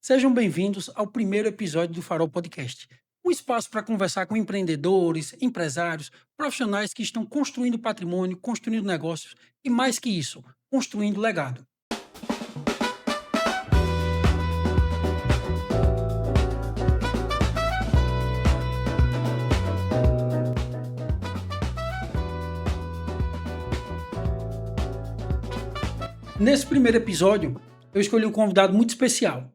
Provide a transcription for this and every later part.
Sejam bem-vindos ao primeiro episódio do Farol Podcast, um espaço para conversar com empreendedores, empresários, profissionais que estão construindo patrimônio, construindo negócios e, mais que isso, construindo legado. Nesse primeiro episódio, eu escolhi um convidado muito especial.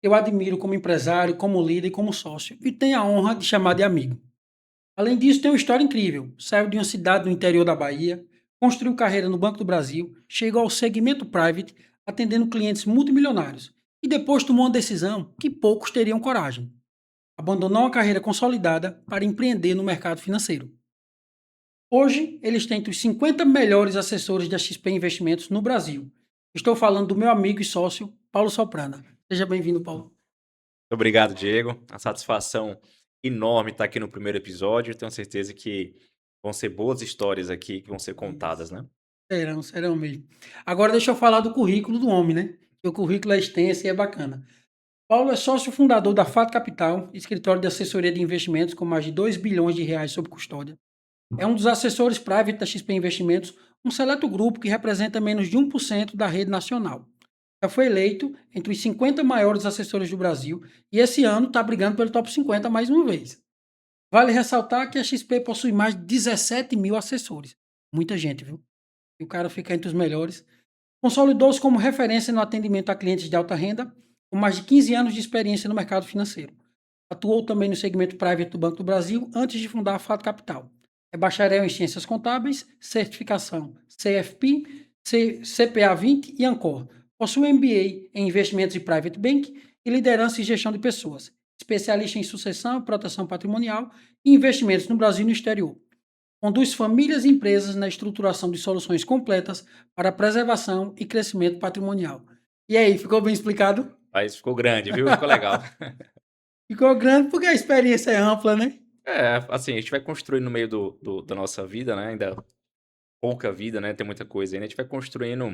Eu admiro como empresário, como líder e como sócio, e tenho a honra de chamar de amigo. Além disso, tem uma história incrível. Saiu de uma cidade no interior da Bahia, construiu carreira no Banco do Brasil, chegou ao segmento private, atendendo clientes multimilionários, e depois tomou uma decisão que poucos teriam coragem. Abandonou uma carreira consolidada para empreender no mercado financeiro. Hoje, ele está entre os 50 melhores assessores da XP Investimentos no Brasil. Estou falando do meu amigo e sócio, Paulo Soprana. Seja bem-vindo, Paulo. Obrigado, Diego. A satisfação enorme estar aqui no primeiro episódio. Tenho certeza que vão ser boas histórias aqui que vão ser contadas, né? Serão mesmo. Agora deixa eu falar do currículo do homem, né? Que o currículo é extenso e é bacana. Paulo é sócio fundador da Fato Capital, escritório de assessoria de investimentos com mais de 2 bilhões de reais sob custódia. É um dos assessores private da XP Investimentos, um seleto grupo que representa menos de 1% da rede nacional. Já foi eleito entre os 50 maiores assessores do Brasil e esse ano está brigando pelo top 50 mais uma vez. Vale ressaltar que a XP possui mais de 17 mil assessores. Muita gente, viu? E o cara fica entre os melhores. Consolidou-se como referência no atendimento a clientes de alta renda, com mais de 15 anos de experiência no mercado financeiro. Atuou também no segmento private do Banco do Brasil antes de fundar a Fato Capital. É bacharel em Ciências Contábeis, certificação CFP, CPA 20 e Ancor. Possui MBA em Investimentos e Private Bank e Liderança e Gestão de Pessoas. Especialista em sucessão e proteção patrimonial e investimentos no Brasil e no exterior. Conduz famílias e empresas na estruturação de soluções completas para a preservação e crescimento patrimonial. E aí, ficou bem explicado? Mas ficou grande, viu? Ficou legal. Ficou grande porque a experiência é ampla, né? Assim, a gente vai construindo no meio da nossa vida, né? Ainda pouca vida, né? Tem muita coisa ainda. A gente vai construindo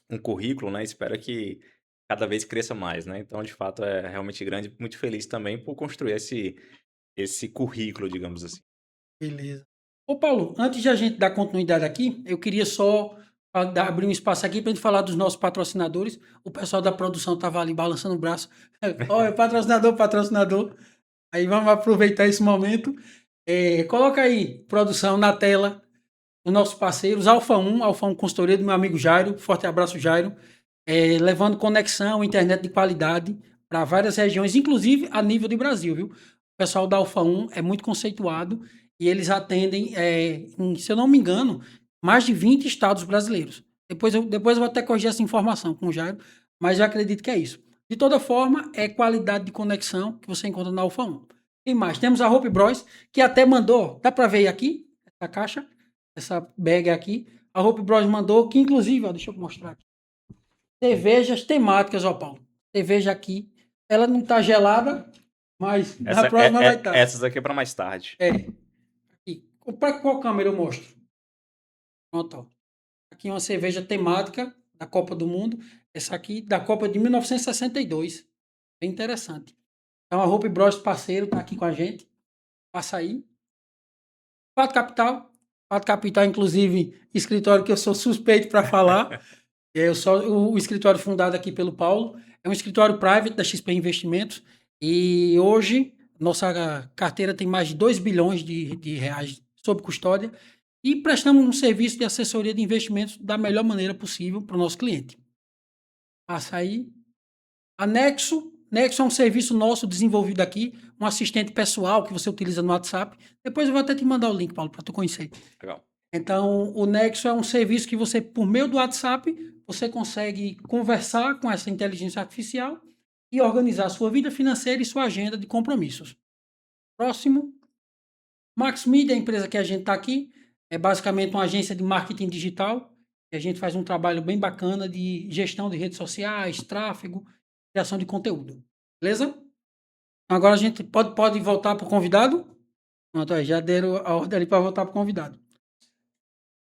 um currículo, né? Espero que cada vez cresça mais, né? Então, de fato, é realmente grande. Muito feliz também por construir esse currículo, digamos assim. Beleza. Ô Paulo, antes de a gente dar continuidade aqui, eu queria só abrir um espaço aqui para a gente falar dos nossos patrocinadores. O pessoal da produção estava ali balançando o braço. Olha, patrocinador, patrocinador. Aí vamos aproveitar esse momento. Coloca aí, produção, na tela, os nossos parceiros, Alfa 1 Consultoria do meu amigo Jairo. Forte abraço, Jairo. Levando conexão, internet de qualidade para várias regiões, inclusive a nível de Brasil, viu? O pessoal da Alfa 1 é muito conceituado e eles atendem, se eu não me engano, mais de 20 estados brasileiros. Depois eu vou até corrigir essa informação com o Jairo, mas eu acredito que é isso. De toda forma, é qualidade de conexão que você encontra na Alfa 1. Tem mais, temos a Hope Bros, que até mandou, dá para ver aqui, essa caixa, essa bag aqui. A Hope Bros mandou, que inclusive, ó, deixa eu mostrar aqui. Cervejas temáticas, ó, Paulo. Cerveja aqui. Ela não tá gelada, mas na próxima vai estar. Essas aqui é para mais tarde. Aqui. Para qual câmera eu mostro? Pronto, ó. Aqui uma cerveja temática da Copa do Mundo. Essa aqui da Copa de 1962. Bem interessante. Então a Hope Bros parceiro tá aqui com a gente. Passa aí. Fato Capital. Fato Capital, inclusive, escritório que eu sou suspeito para falar. Eu sou o escritório fundado aqui pelo Paulo. É um escritório private da XP Investimentos. E hoje, nossa carteira tem mais de 2 bilhões de reais sob custódia. E prestamos um serviço de assessoria de investimentos da melhor maneira possível para o nosso cliente. Passa aí. Anexo. Nexo é um serviço nosso desenvolvido aqui. Um assistente pessoal que você utiliza no WhatsApp. Depois eu vou até te mandar o link, Paulo, para tu conhecer. Legal. Então, o Nexo é um serviço que você, por meio do WhatsApp, você consegue conversar com essa inteligência artificial e organizar sua vida financeira e sua agenda de compromissos. Próximo. Max Media, a empresa que a gente está aqui, é basicamente uma agência de marketing digital. E a gente faz um trabalho bem bacana de gestão de redes sociais, tráfego, criação de conteúdo. Beleza? Agora a gente pode voltar para o convidado? Pronto, aí já deram a ordem ali para voltar para o convidado.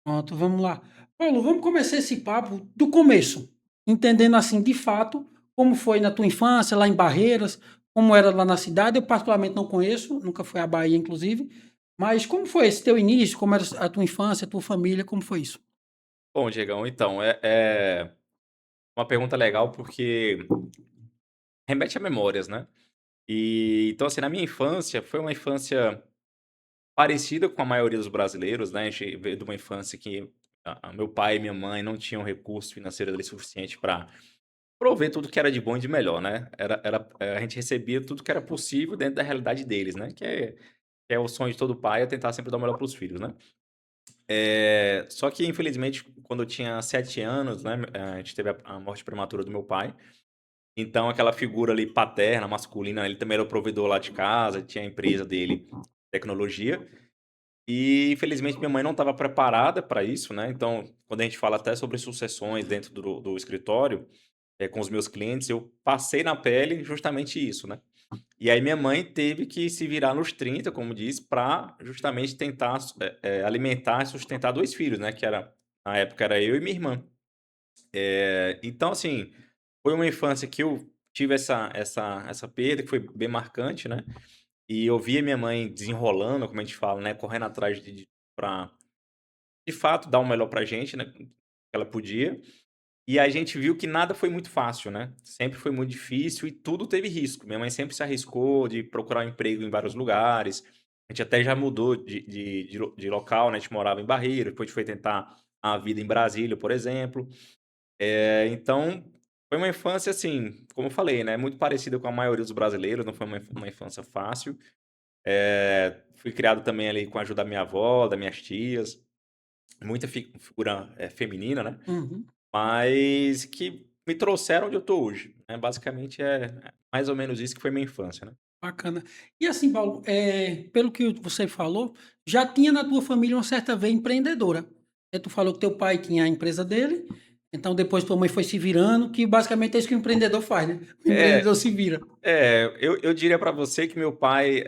Pronto, vamos lá. Paulo, vamos começar esse papo do começo, entendendo assim, de fato, como foi na tua infância, lá em Barreiras, como era lá na cidade. Eu particularmente não conheço, nunca fui à Bahia inclusive, mas como foi esse teu início, como era a tua infância, a tua família, como foi isso? Bom, Diegão, então, é uma pergunta legal porque remete a memórias, né. Então, assim, na minha infância, foi uma infância parecida com a maioria dos brasileiros, né, a gente veio de uma infância que a meu pai e minha mãe não tinham recurso financeiro ali suficiente para prover tudo que era de bom e de melhor, né. A gente recebia tudo que era possível dentro da realidade deles, né, que é o sonho de todo pai, é tentar sempre dar o melhor para os filhos, né. Só que infelizmente quando eu tinha 7 anos, né, a gente teve a morte prematura do meu pai, então aquela figura ali paterna, masculina, ele também era o provedor lá de casa, tinha a empresa dele, tecnologia, e infelizmente minha mãe não estava preparada para isso, né, então quando a gente fala até sobre sucessões dentro do escritório, com os meus clientes, eu passei na pele justamente isso, né. E aí minha mãe teve que se virar nos 30, como diz, para justamente tentar alimentar e sustentar 2 filhos, né, que era na época era eu e minha irmã. Então assim, foi uma infância que eu tive essa perda que foi bem marcante, né, e eu via minha mãe desenrolando, como a gente fala, né, correndo atrás de pra, de fato, dar o melhor pra gente, né, que ela podia. E a gente viu que nada foi muito fácil, né, sempre foi muito difícil e tudo teve risco. Minha mãe sempre se arriscou de procurar um emprego em vários lugares, a gente até já mudou de local, né, a gente morava em Barreiro, depois a gente foi tentar a vida em Brasília, por exemplo. Então, foi uma infância, assim, como eu falei, né, muito parecida com a maioria dos brasileiros, não foi uma infância fácil. Fui criado também ali com a ajuda da minha avó, das minhas tias, muita figura, feminina, né. Uhum. Mas que me trouxeram onde eu tô hoje, né, basicamente é mais ou menos isso que foi minha infância, né. Bacana. E assim, Paulo, pelo que você falou, já tinha na tua família uma certa veia empreendedora. Tu falou que teu pai tinha a empresa dele, então depois tua mãe foi se virando, que basicamente é isso que o empreendedor faz, né? O É, empreendedor se vira. eu diria pra você que meu pai,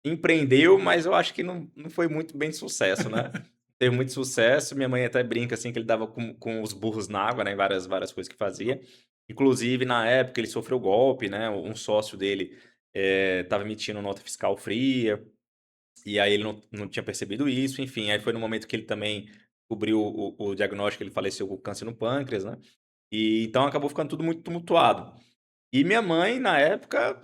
empreendeu, mas eu acho que não foi muito bem de sucesso, né. Teve muito sucesso, minha mãe até brinca, assim, que ele dava com os burros na água, né, em várias coisas que fazia. Inclusive, na época, ele sofreu golpe, né, um sócio dele, estava emitindo nota fiscal fria. E aí ele não tinha percebido isso, enfim, aí foi no momento que ele também cobriu o diagnóstico, ele faleceu com câncer no pâncreas, né, e então acabou ficando tudo muito tumultuado. E minha mãe, na época,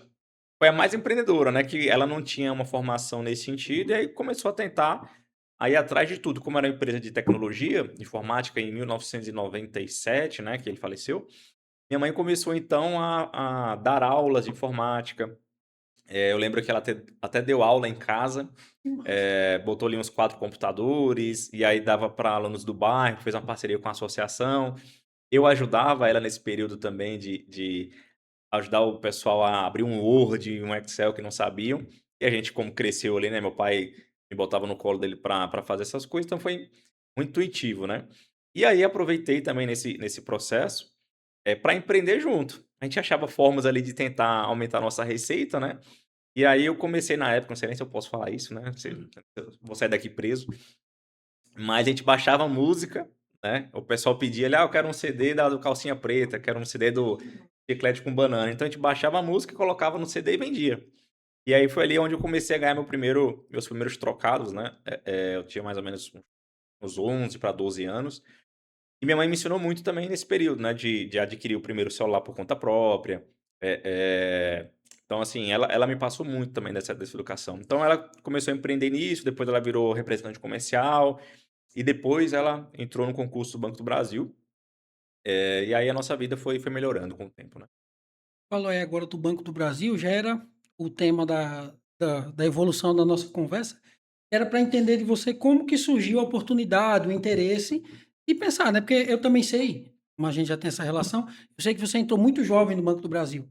foi a mais empreendedora, né, que ela não tinha uma formação nesse sentido, e aí começou a tentar a ir atrás de tudo. Como era uma empresa de tecnologia, informática, em 1997, né, que ele faleceu, minha mãe começou então a dar aulas de informática. Eu lembro que ela até deu aula em casa, Que massa. botou ali uns 4 computadores, e aí dava para alunos do bairro, fez uma parceria com a associação. Eu ajudava ela nesse período também de ajudar o pessoal a abrir um Word, um Excel que não sabiam. E a gente como cresceu ali, né, meu pai me botava no colo dele para fazer essas coisas, então foi muito intuitivo, né. E aí aproveitei também nesse processo, para empreender junto. A gente achava formas ali de tentar aumentar a nossa receita, né, e aí eu comecei na época, não sei nem se eu posso falar isso, né, se eu vou sair daqui preso, mas a gente baixava música, né, o pessoal pedia ali: "Ah, eu quero um CD da do Calcinha Preta, quero um CD do Chiclete com Banana", então a gente baixava a música, colocava no CD e vendia. E aí foi ali onde eu comecei a ganhar meus primeiros trocados, né, eu tinha mais ou menos uns 11 para 12 anos, e minha mãe me ensinou muito também nesse período, né, de adquirir o primeiro celular por conta própria. Eh eh, então, assim, ela me passou muito também dessa educação. Então ela começou a empreender nisso, depois ela virou representante comercial, e depois ela entrou no concurso do Banco do Brasil, e aí a nossa vida foi melhorando com o tempo, né. Falou aí agora do Banco do Brasil, já era o tema da evolução da nossa conversa. Era para entender de você como que surgiu a oportunidade, o interesse e pensar, né? Porque eu também sei, como a gente já tem essa relação, eu sei que você entrou muito jovem no Banco do Brasil.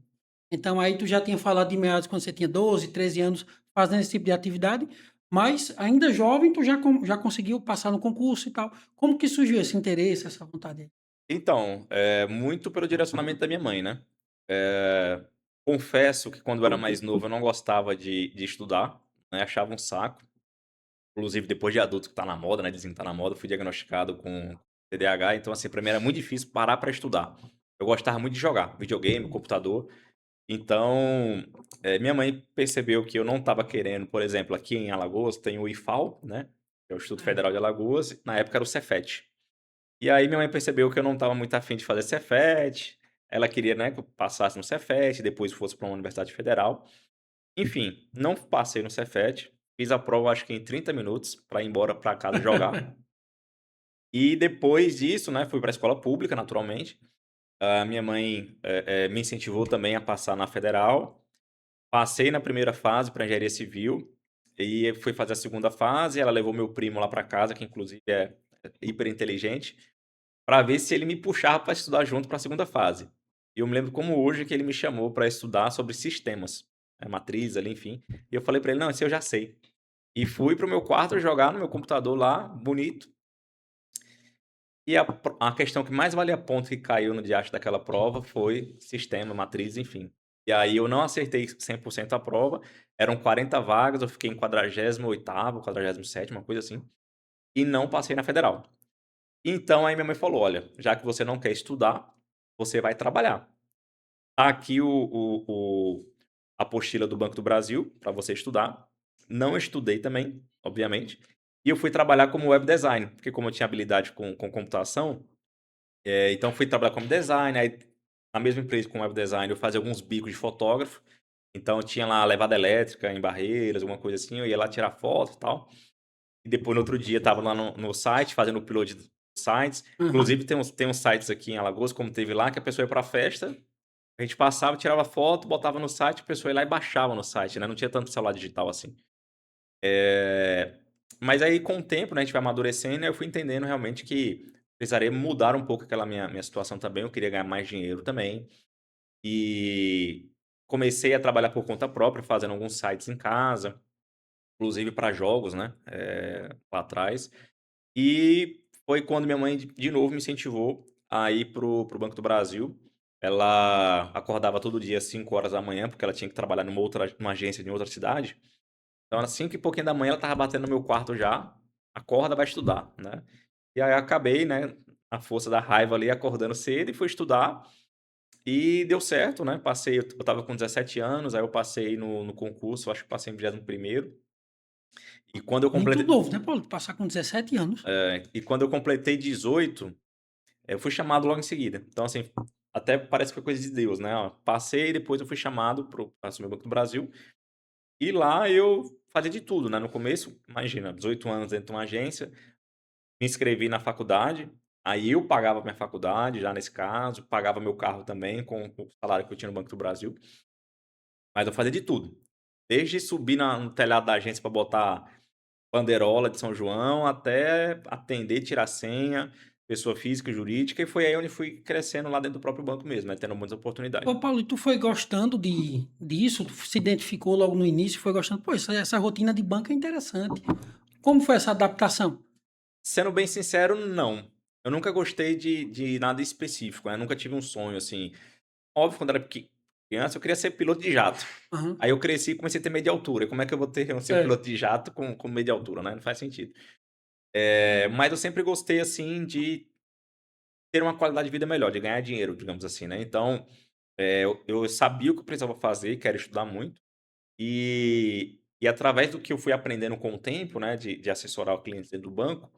Então aí tu já tinha falado de meados quando você tinha 12, 13 anos fazendo esse tipo de atividade, mas ainda jovem tu já conseguiu passar no concurso e tal. Como que surgiu esse interesse, essa vontade aí? Então, muito pelo direcionamento da minha mãe, né. Eh, Confesso que quando eu era mais novo eu não gostava de estudar, né, achava um saco. Inclusive depois de adulto que tá na moda, né, dizem que tá na moda, eu fui diagnosticado com TDAH, então assim, pra mim era muito difícil parar pra estudar. eu gostava muito de jogar videogame, computador. Então, minha mãe percebeu que eu não estava querendo, por exemplo, aqui em Alagoas tem o IFAL, né, que é o Instituto É. Federal de Alagoas, na época era o Cefet. E aí minha mãe percebeu que eu não estava muito afim de fazer Cefet, ela queria, né, que eu passasse no Cefet, depois fosse para uma universidade federal. Enfim, não passei no Cefet, fiz a prova acho que em 30 minutos para ir embora para casa jogar. E depois disso, né, fui para a escola pública naturalmente. A minha mãe, me incentivou também a passar na federal. Passei na primeira fase para engenharia civil, e fui fazer a segunda fase, ela levou meu primo lá para casa, que inclusive é hiper inteligente, para ver se ele me puxava para estudar junto para a segunda fase. E eu me lembro como hoje que ele me chamou para estudar sobre sistemas, matriz ali, enfim, e eu falei para ele: "Não, isso eu já sei". E fui para o meu quarto jogar no meu computador lá, bonito, e a questão que mais valia ponto que caiu no diacho daquela prova foi sistema, matriz, enfim. E aí eu não acertei 100% a prova, eram 40 vagas, eu fiquei em 48º, 47º, uma coisa assim, e não passei na federal. Então aí minha mãe falou: "Olha, já que você não quer estudar, você vai trabalhar. Tá aqui a apostila do Banco do Brasil para você estudar". Não estudei também, obviamente, e eu fui trabalhar como web design, porque como eu tinha habilidade com computação, então fui trabalhar como designer, aí na mesma empresa com web design eu fazia alguns bicos de fotógrafo, então tinha lá levada elétrica em Barreiras, alguma coisa assim, eu ia lá tirar foto e tal. E depois no outro dia estava lá no site fazendo o upload dos sites. Aham. Inclusive tem uns sites aqui em Alagoas, como teve lá, que a pessoa ia pra festa, a gente passava, tirava foto, botava no site, a pessoa ia lá e baixava no site, né, não tinha tanto celular digital assim. Eh, mas aí com o tempo, né, a gente vai amadurecendo, eu fui entendendo realmente que precisaria mudar um pouco aquela minha situação também, eu queria ganhar mais dinheiro também. E comecei a trabalhar por conta própria, fazendo alguns sites em casa, inclusive para jogos, né, lá atrás. E foi quando minha mãe de novo me incentivou a ir pro Banco do Brasil. Ela acordava todo dia às 5 horas da manhã, porque ela tinha que trabalhar numa agência em outra cidade. Então era 5 e pouquinho da manhã, ela estava batendo no meu quarto já: "Acorda, vai estudar", né. E aí eu acabei, né, a força da raiva ali, acordando cedo e fui estudar, e deu certo, né, passei, eu estava com 17 anos, aí eu passei no concurso, acho que passei em 21º. E quando eu Muito completei novo, né, Paulo? Passar com 17 anos. e quando eu completei 18, eu fui chamado logo em seguida. Então, assim, até parece que foi coisa de Deus, né, ó, passei, depois eu fui chamado pra assumir o Banco do Brasil, e lá eu fazia de tudo, né, no começo, imagina, 18 anos dentro de uma agência, me inscrevi na faculdade, aí eu pagava minha faculdade, já nesse caso, pagava meu carro também com o salário que eu tinha no Banco do Brasil, mas eu fazia de tudo. Desde subir no telhado da agência para botar banderola de São João, até atender, tirar senha, pessoa física e jurídica, e foi aí onde fui crescendo lá dentro do próprio banco mesmo, né, tendo muitas oportunidades. Ô Paulo, e tu foi gostando disso? Tu se identificou logo no início, foi gostando? Pô, essa rotina de banco é interessante. Como foi essa adaptação? Sendo bem sincero, não. Eu nunca gostei de nada específico, né, nunca tive um sonho, assim. Óbvio, quando era criança, eu queria ser piloto de jato. Aham, Aí eu cresci e comecei a ter medo de altura. Como é que eu vou ser um certo. piloto de jato com medo de altura, né, não faz sentido. Mas eu sempre gostei, assim, de ter uma qualidade de vida melhor, de ganhar dinheiro, digamos assim, né. Então, eu sabia o que eu precisava fazer, que era estudar muito, e através do que eu fui aprendendo com o tempo, né, de assessorar o cliente dentro do banco,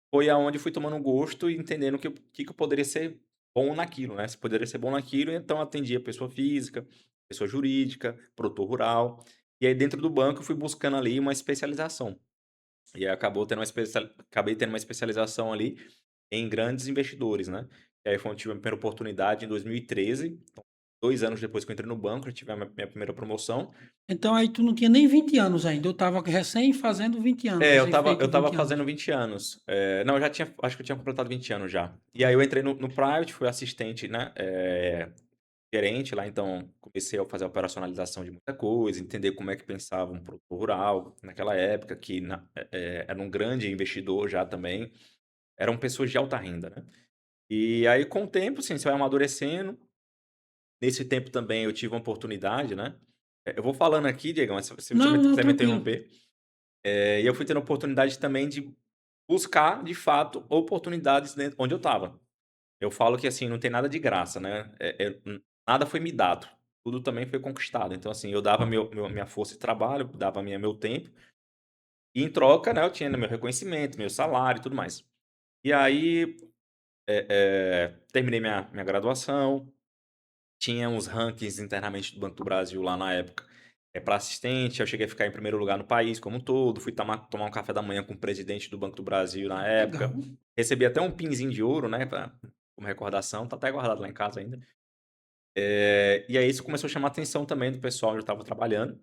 foi aonde eu fui tomando gosto e entendendo que eu poderia ser bom naquilo, né, se poderia ser bom naquilo, então atendia pessoa física, pessoa jurídica, produtor rural, e aí dentro do banco eu fui buscando ali uma especialização. E aí acabei tendo uma especialização ali em grandes investidores, né. E aí foi onde tive a primeira oportunidade em 2013, então 2 anos depois que eu entrei no banco, eu tive a minha primeira promoção. Então aí tu não tinha nem 20 anos ainda, eu estava recém fazendo 20 anos, É, eu estava eu recém-feito estava 20 fazendo anos. 20 anos. Não, eu já tinha, acho que eu tinha completado 20 anos já. E aí eu entrei no private, fui assistente, né, gerente lá, então comecei a fazer a operacionalização de muita coisa, entender como é que pensava um produtor rural naquela época, que era um grande investidor já também, eram pessoas de alta renda, né. E aí com o tempo, assim, você vai amadurecendo. Nesse tempo também eu tive uma oportunidade, né, eu vou falando aqui, Diegão, mas se você Não, não, quiser me tranquilo. interromper, e eu fui tendo a oportunidade também de buscar, de fato, oportunidades dentro onde eu estava. Eu falo que, assim, não tem nada de graça, né, nada foi me dado, tudo também foi conquistado. Então, assim, eu dava minha força de trabalho, dava meu tempo, e em troca, né, eu tinha meu reconhecimento, meu salário e tudo mais. E aí, terminei minha graduação, tinha uns rankings internamente do Banco do Brasil lá na época, para assistente, eu cheguei a ficar em primeiro lugar no país como um todo, fui tomar um café da manhã com o presidente do Banco do Brasil na época, Legal. recebi até um pinzinho de ouro, né, como recordação, tá até guardado lá em casa ainda. E aí isso começou a chamar a atenção também do pessoal onde eu estava trabalhando,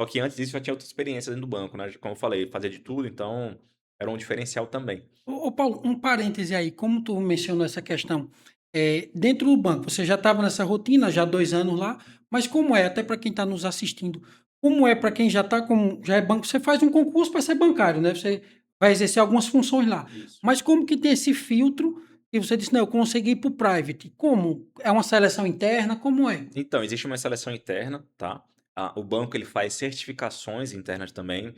só que antes disso já tinha outra experiência dentro do banco, né, como eu falei, fazia de tudo, então era um diferencial também. Ô Paulo, um parêntese aí, como tu mencionou essa questão, dentro do banco, você já estava nessa rotina, já há 2 anos lá, mas como é, até para quem está nos assistindo, como é para quem já está com já é banco, você faz um concurso para ser bancário, né, você vai exercer algumas funções lá, Isso. mas como que tem esse filtro e você disse: "Não, eu consegui ir para o private", como? É uma seleção interna, como é? Então, existe uma seleção interna, tá? O banco ele faz certificações internas também,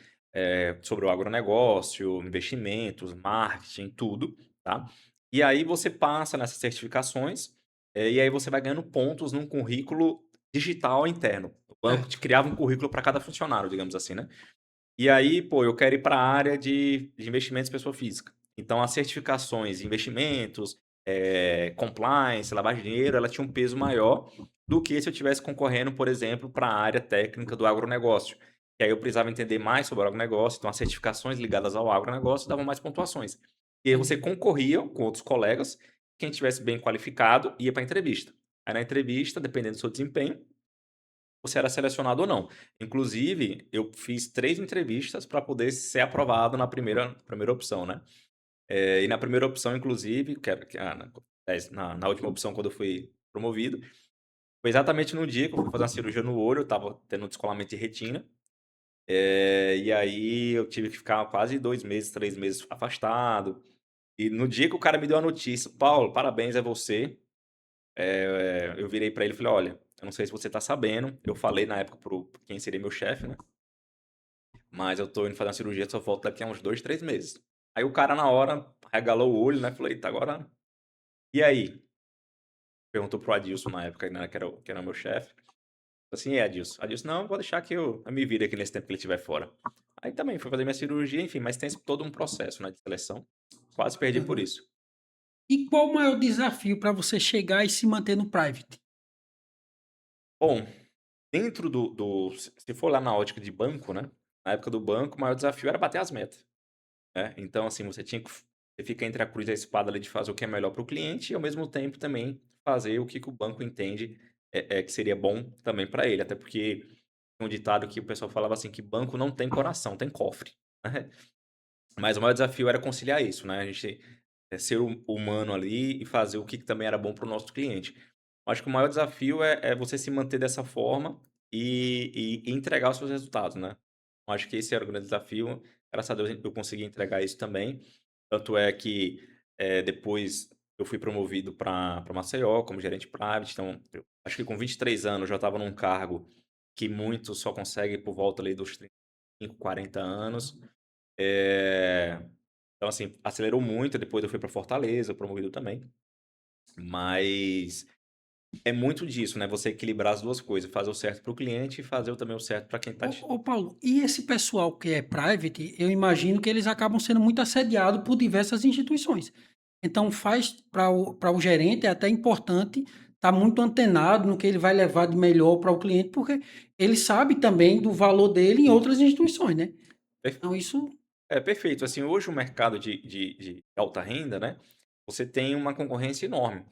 sobre o agronegócio, investimentos, marketing, tudo, tá? E aí você passa nessas certificações, e aí você vai ganhando pontos num currículo digital interno. O banco te Certo. criava um currículo para cada funcionário, digamos assim, né? E aí, pô, eu quero ir para a área de investimentos pessoa física. Então, as certificações, investimentos, compliance, lavagem de dinheiro, ela tinha um peso maior do que se eu estivesse concorrendo, por exemplo, para a área técnica do agronegócio. E aí eu precisava entender mais sobre o agronegócio, então as certificações ligadas ao agronegócio davam mais pontuações. E aí você Entendi. concorria com outros colegas, quem tivesse bem qualificado ia para a entrevista. Aí na entrevista, dependendo do seu desempenho, você era selecionado ou não. Inclusive, eu fiz 3 entrevistas para poder ser aprovado na primeira opção, né. E na primeira opção, inclusive, que é na última opção, quando eu fui promovido, foi exatamente no dia que eu fui fazer uma cirurgia no olho, eu estava tendo um descolamento de retina, e aí eu tive que ficar quase 2 meses, 3 meses afastado. E no dia que o cara me deu a notícia: "Paulo, parabéns, é você", eu virei para ele e falei: "Olha, eu não sei se você tá sabendo", eu falei na época para quem seria meu chefe, né. Mas eu tô indo fazer uma cirurgia, só volto daqui a uns 2, 3 meses. Aí o cara na hora arregalou o olho, né, falou: "Eita, agora e aí?" Perguntou para o Adilson na época, né, que era o meu chefe. Falou assim: "E aí, Adilson?" Adilson: "Não, pode deixar que eu me viro aqui nesse tempo que ele estiver fora." Aí também fui fazer minha cirurgia, enfim, mas tem todo um processo, né, de seleção. Quase perdi por Aham. isso. E qual o maior desafio para você chegar e se manter no private? Bom, dentro se for lá na ótica de banco, né, na época do banco, o maior desafio era bater as metas. Né, então assim, você fica entre a cruz e a espada ali de fazer o que é melhor para o cliente e ao mesmo tempo também fazer o que o banco entende, que seria bom também para ele, até porque tem um ditado que o pessoal falava assim, que banco não tem coração, tem cofre, né. Mas o maior desafio era conciliar isso, né, a gente, ser humano ali e fazer o que também era bom para o nosso cliente. Eu acho que o maior desafio é você se manter dessa forma e entregar os seus resultados, né. Eu acho que esse era o grande desafio, graças a Deus eu consegui entregar isso também, tanto é que, depois eu fui promovido para Maceió como gerente private, então eu acho que com 23 anos eu já estava num cargo que muitos só conseguem por volta ali dos 35, 40 anos. Eh, então assim, acelerou muito, depois eu fui para Fortaleza, promovido também, mas é muito disso, né, você equilibrar as 2 coisas, fazer o certo para o cliente e fazer também o certo para quem tá te Ô Paulo, e esse pessoal que é private, eu imagino que eles acabam sendo muito assediados por diversas instituições. Então faz para o gerente é até importante estar muito antenado no que ele vai levar de melhor para o cliente, porque ele sabe também do valor dele em outras instituições, né. per Então isso perfeito, assim, hoje o mercado de alta renda, né, você tem uma concorrência enorme,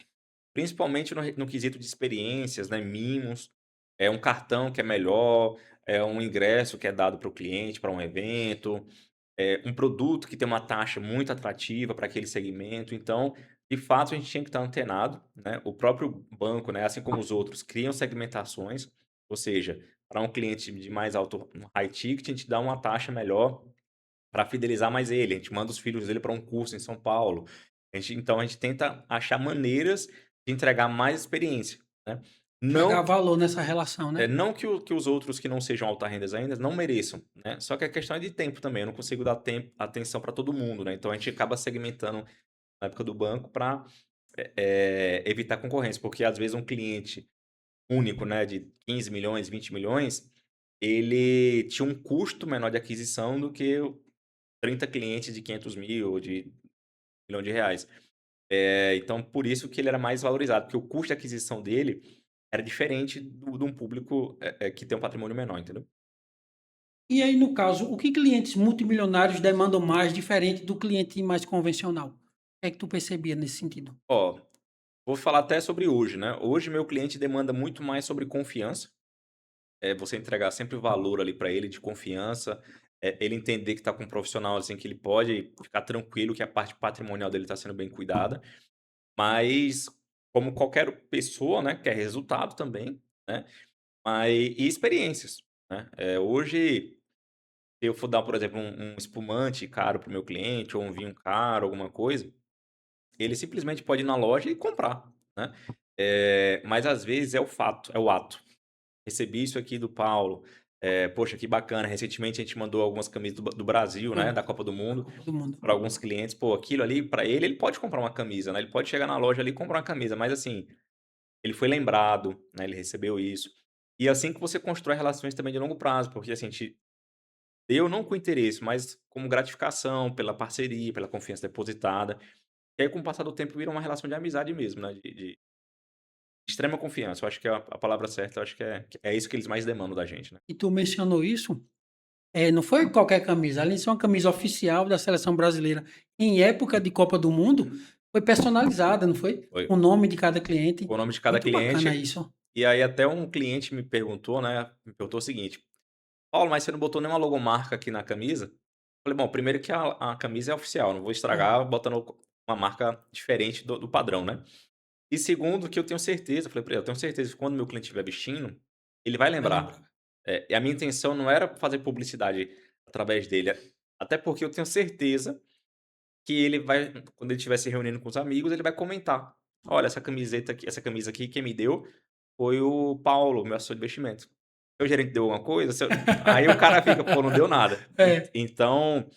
principalmente no quesito de experiências, né, mimos, é um cartão que é melhor, é um ingresso que é dado para o cliente, para um evento, um produto que tem uma taxa muito atrativa para aquele segmento, então, de fato, a gente tinha que estar antenado, né. O próprio banco, né, assim como os outros, criam segmentações, ou seja, para um cliente de mais alto um high ticket, a gente dá uma taxa melhor para fidelizar mais ele, a gente manda os filhos dele para um curso em São Paulo. A gente tenta achar maneiras de entregar mais experiência, né. agregar Não valor nessa relação, né. não que os outros que não sejam alta rendas ainda não mereçam, né, só que a questão é de tempo também, eu não consigo dar tempo atenção para todo mundo, né, então a gente acaba segmentando na época do banco para evitar concorrência, porque às vezes um cliente único, né, de 15 milhões, 20 milhões, ele tinha um custo menor de aquisição do que 30 clientes de 500 mil ou de milhão de reais. Então, por isso que ele era mais valorizado, porque o custo de aquisição dele era diferente de um público que tem um patrimônio menor, entendeu? E aí, no caso, o que clientes multimilionários demandam mais diferente do cliente mais convencional? O que é que tu percebia nesse sentido? Ó, vou falar até sobre hoje, né? Hoje meu cliente demanda muito mais sobre confiança. Você entregar sempre valor ali para ele de confiança, ele entender que está com um profissional, assim, que ele pode ficar tranquilo que a parte patrimonial dele está sendo bem cuidada, mas como qualquer pessoa, né, quer resultado também, né, e experiências, né. Hoje, se eu for dar, por exemplo, um espumante caro para o meu cliente ou um vinho caro, alguma coisa, ele simplesmente pode ir na loja e comprar, né. Mas às vezes é o fato, é o ato. Recebi isso aqui do Paulo. Poxa, que bacana. Recentemente a gente mandou algumas camisas do Brasil, né, Foi, da Copa do da Mundo, Copa do Mundo. para alguns clientes. Pô, aquilo ali, para ele, ele pode comprar uma camisa, né? Ele pode chegar na loja ali e comprar uma camisa, mas assim, ele foi lembrado, né? Ele recebeu isso. E assim que você constrói relações também de longo prazo, porque assim, a gente deu não com interesse, mas como gratificação pela parceria, pela confiança depositada. E aí, com o passar do tempo, vira uma relação de amizade mesmo, né? De extrema confiança. Eu acho que é a palavra certa, eu acho que é isso que eles mais demandam da gente, né? E tu mencionou isso, não foi qualquer camisa, além de ser uma camisa oficial da seleção brasileira em época de Copa do Mundo, foi personalizada, não foi? Foi. Com o nome de cada cliente. O nome de cada Muito bacana cliente. isso. E aí até um cliente me perguntou, né, me perguntou o seguinte: "Paulo, mas você não botou nenhuma logomarca aqui na camisa?" Falei: "Bom, primeiro que a camisa é oficial, não vou É, estragar botando uma marca diferente do padrão, né. E segundo que eu tenho certeza", falei pra ele: "Eu tenho certeza que quando meu cliente estiver vestindo, ele vai vai lembrar". lembrar. E a minha intenção não era fazer publicidade através dele, até porque eu tenho certeza que ele vai, quando ele estiver se reunindo com os amigos, ele vai comentar: "Olha, essa camisa aqui quem me deu foi o Paulo, meu assessor de investimento. Seu gerente deu alguma coisa? Aí o cara fica: "Pô, não deu nada". É, Então,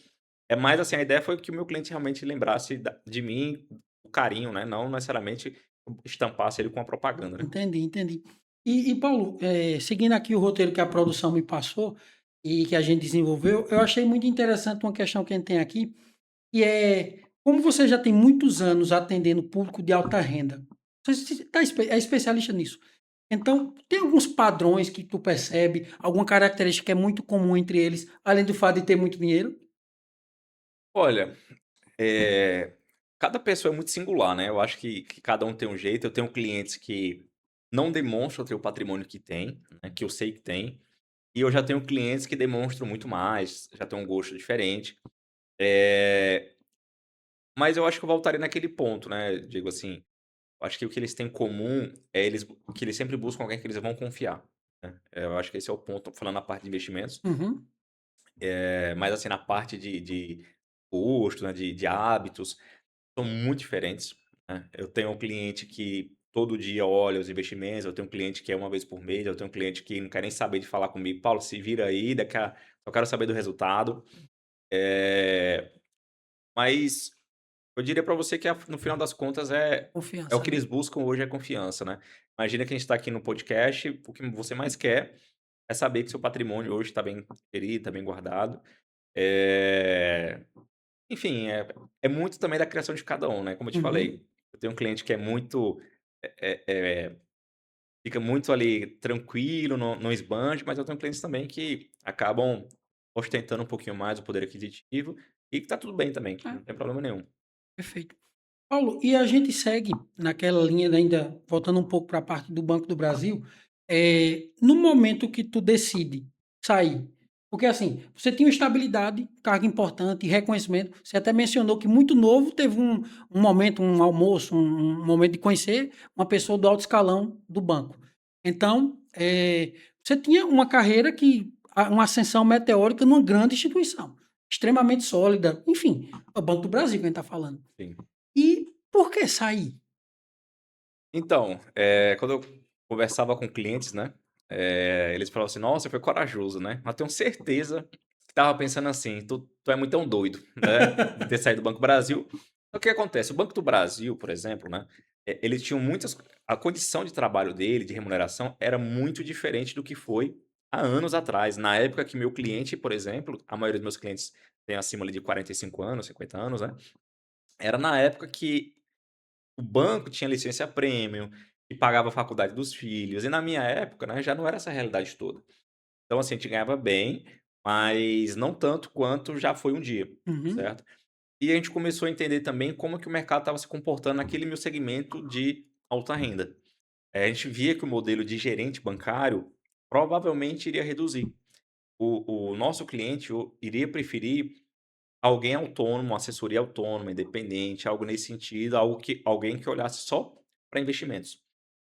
é mais assim, a ideia foi que o meu cliente realmente lembrasse de mim, o carinho, né, não necessariamente estampasse ele com a propaganda, né. entendi, entendi. E Paulo, seguindo aqui o roteiro que a produção me passou e que a gente desenvolveu, eu achei muito interessante uma questão que a gente tem aqui, que é, como você já tem muitos anos atendendo público de alta renda, você é especialista nisso. Então, tem alguns padrões que tu percebe, alguma característica que é muito comum entre eles, além do fato de ter muito dinheiro? Olha, cada pessoa é muito singular, né, eu acho que cada um tem um jeito. Eu tenho clientes que não demonstram ter o patrimônio que tem, né, que eu sei que tem, e eu já tenho clientes que demonstram muito mais, já têm um gosto diferente. Eh, mas eu acho que eu voltaria naquele ponto, né, digo assim, eu acho que o que eles têm em comum é que eles sempre buscam alguém que eles vão confiar, né. Eu acho que esse é o ponto, falando na parte de investimentos, Uhum, mas assim, na parte de gosto, né, de hábitos, são muito diferentes, né. Eu tenho um cliente que todo dia olha os investimentos, eu tenho um cliente que é uma vez por mês, eu tenho um cliente que não quer nem saber de falar comigo: "Paulo, se vira aí, só quero saber do resultado". Eh, mas eu diria pra você que no final das contas é o confiança, que né? eles buscam hoje, é confiança, né. Imagina que a gente tá aqui no podcast, o que você mais quer é saber que seu patrimônio hoje tá bem gerido, tá bem guardado. Eh, enfim, é muito também da criação de cada um, né, como eu te Uhum. falei, eu tenho um cliente que é muito, eh fica muito ali tranquilo, não esbanja, mas eu tenho clientes também que acabam ostentando um pouquinho mais o poder aquisitivo e que tá tudo bem também, É, não tem problema nenhum. perfeito. Paulo, e a gente segue naquela linha ainda, voltando um pouco para a parte do Banco do Brasil, no momento que tu decide sair, porque assim, você tinha estabilidade, cargo importante, reconhecimento, você até mencionou que muito novo teve um momento, um almoço, um momento de conhecer uma pessoa do alto escalão do banco. Então, você tinha uma carreira uma ascensão meteórica numa grande instituição, extremamente sólida, enfim, é o Banco do Brasil que a gente está falando. Sim. E por que sair? Então, quando eu conversava com clientes, né, eles falavam assim: "Nossa, foi corajoso, né?" Mas tenho certeza que estava pensando assim: "Tu é muito tão doido, né, de ter saído do Banco Brasil". O que acontece, o Banco do Brasil, por exemplo, né, eles tinham muitas a condição de trabalho dele, de remuneração, era muito diferente do que foi há anos atrás. Na época que meu cliente, por exemplo, a maioria dos meus clientes tem acima ali de 45 anos, 50 anos, né, era na época que o banco tinha licença premium, e pagava a faculdade dos filhos, e na minha época, né, já não era essa realidade toda. Então, assim, a gente ganhava bem, mas não tanto quanto já foi um dia, Uhum, certo? E a gente começou a entender também como que o mercado estava se comportando naquele meu segmento de alta renda. A gente via que o modelo de gerente bancário provavelmente iria reduzir. O nosso cliente iria preferir alguém autônomo, uma assessoria autônoma, independente, algo nesse sentido, alguém que olhasse só para investimentos.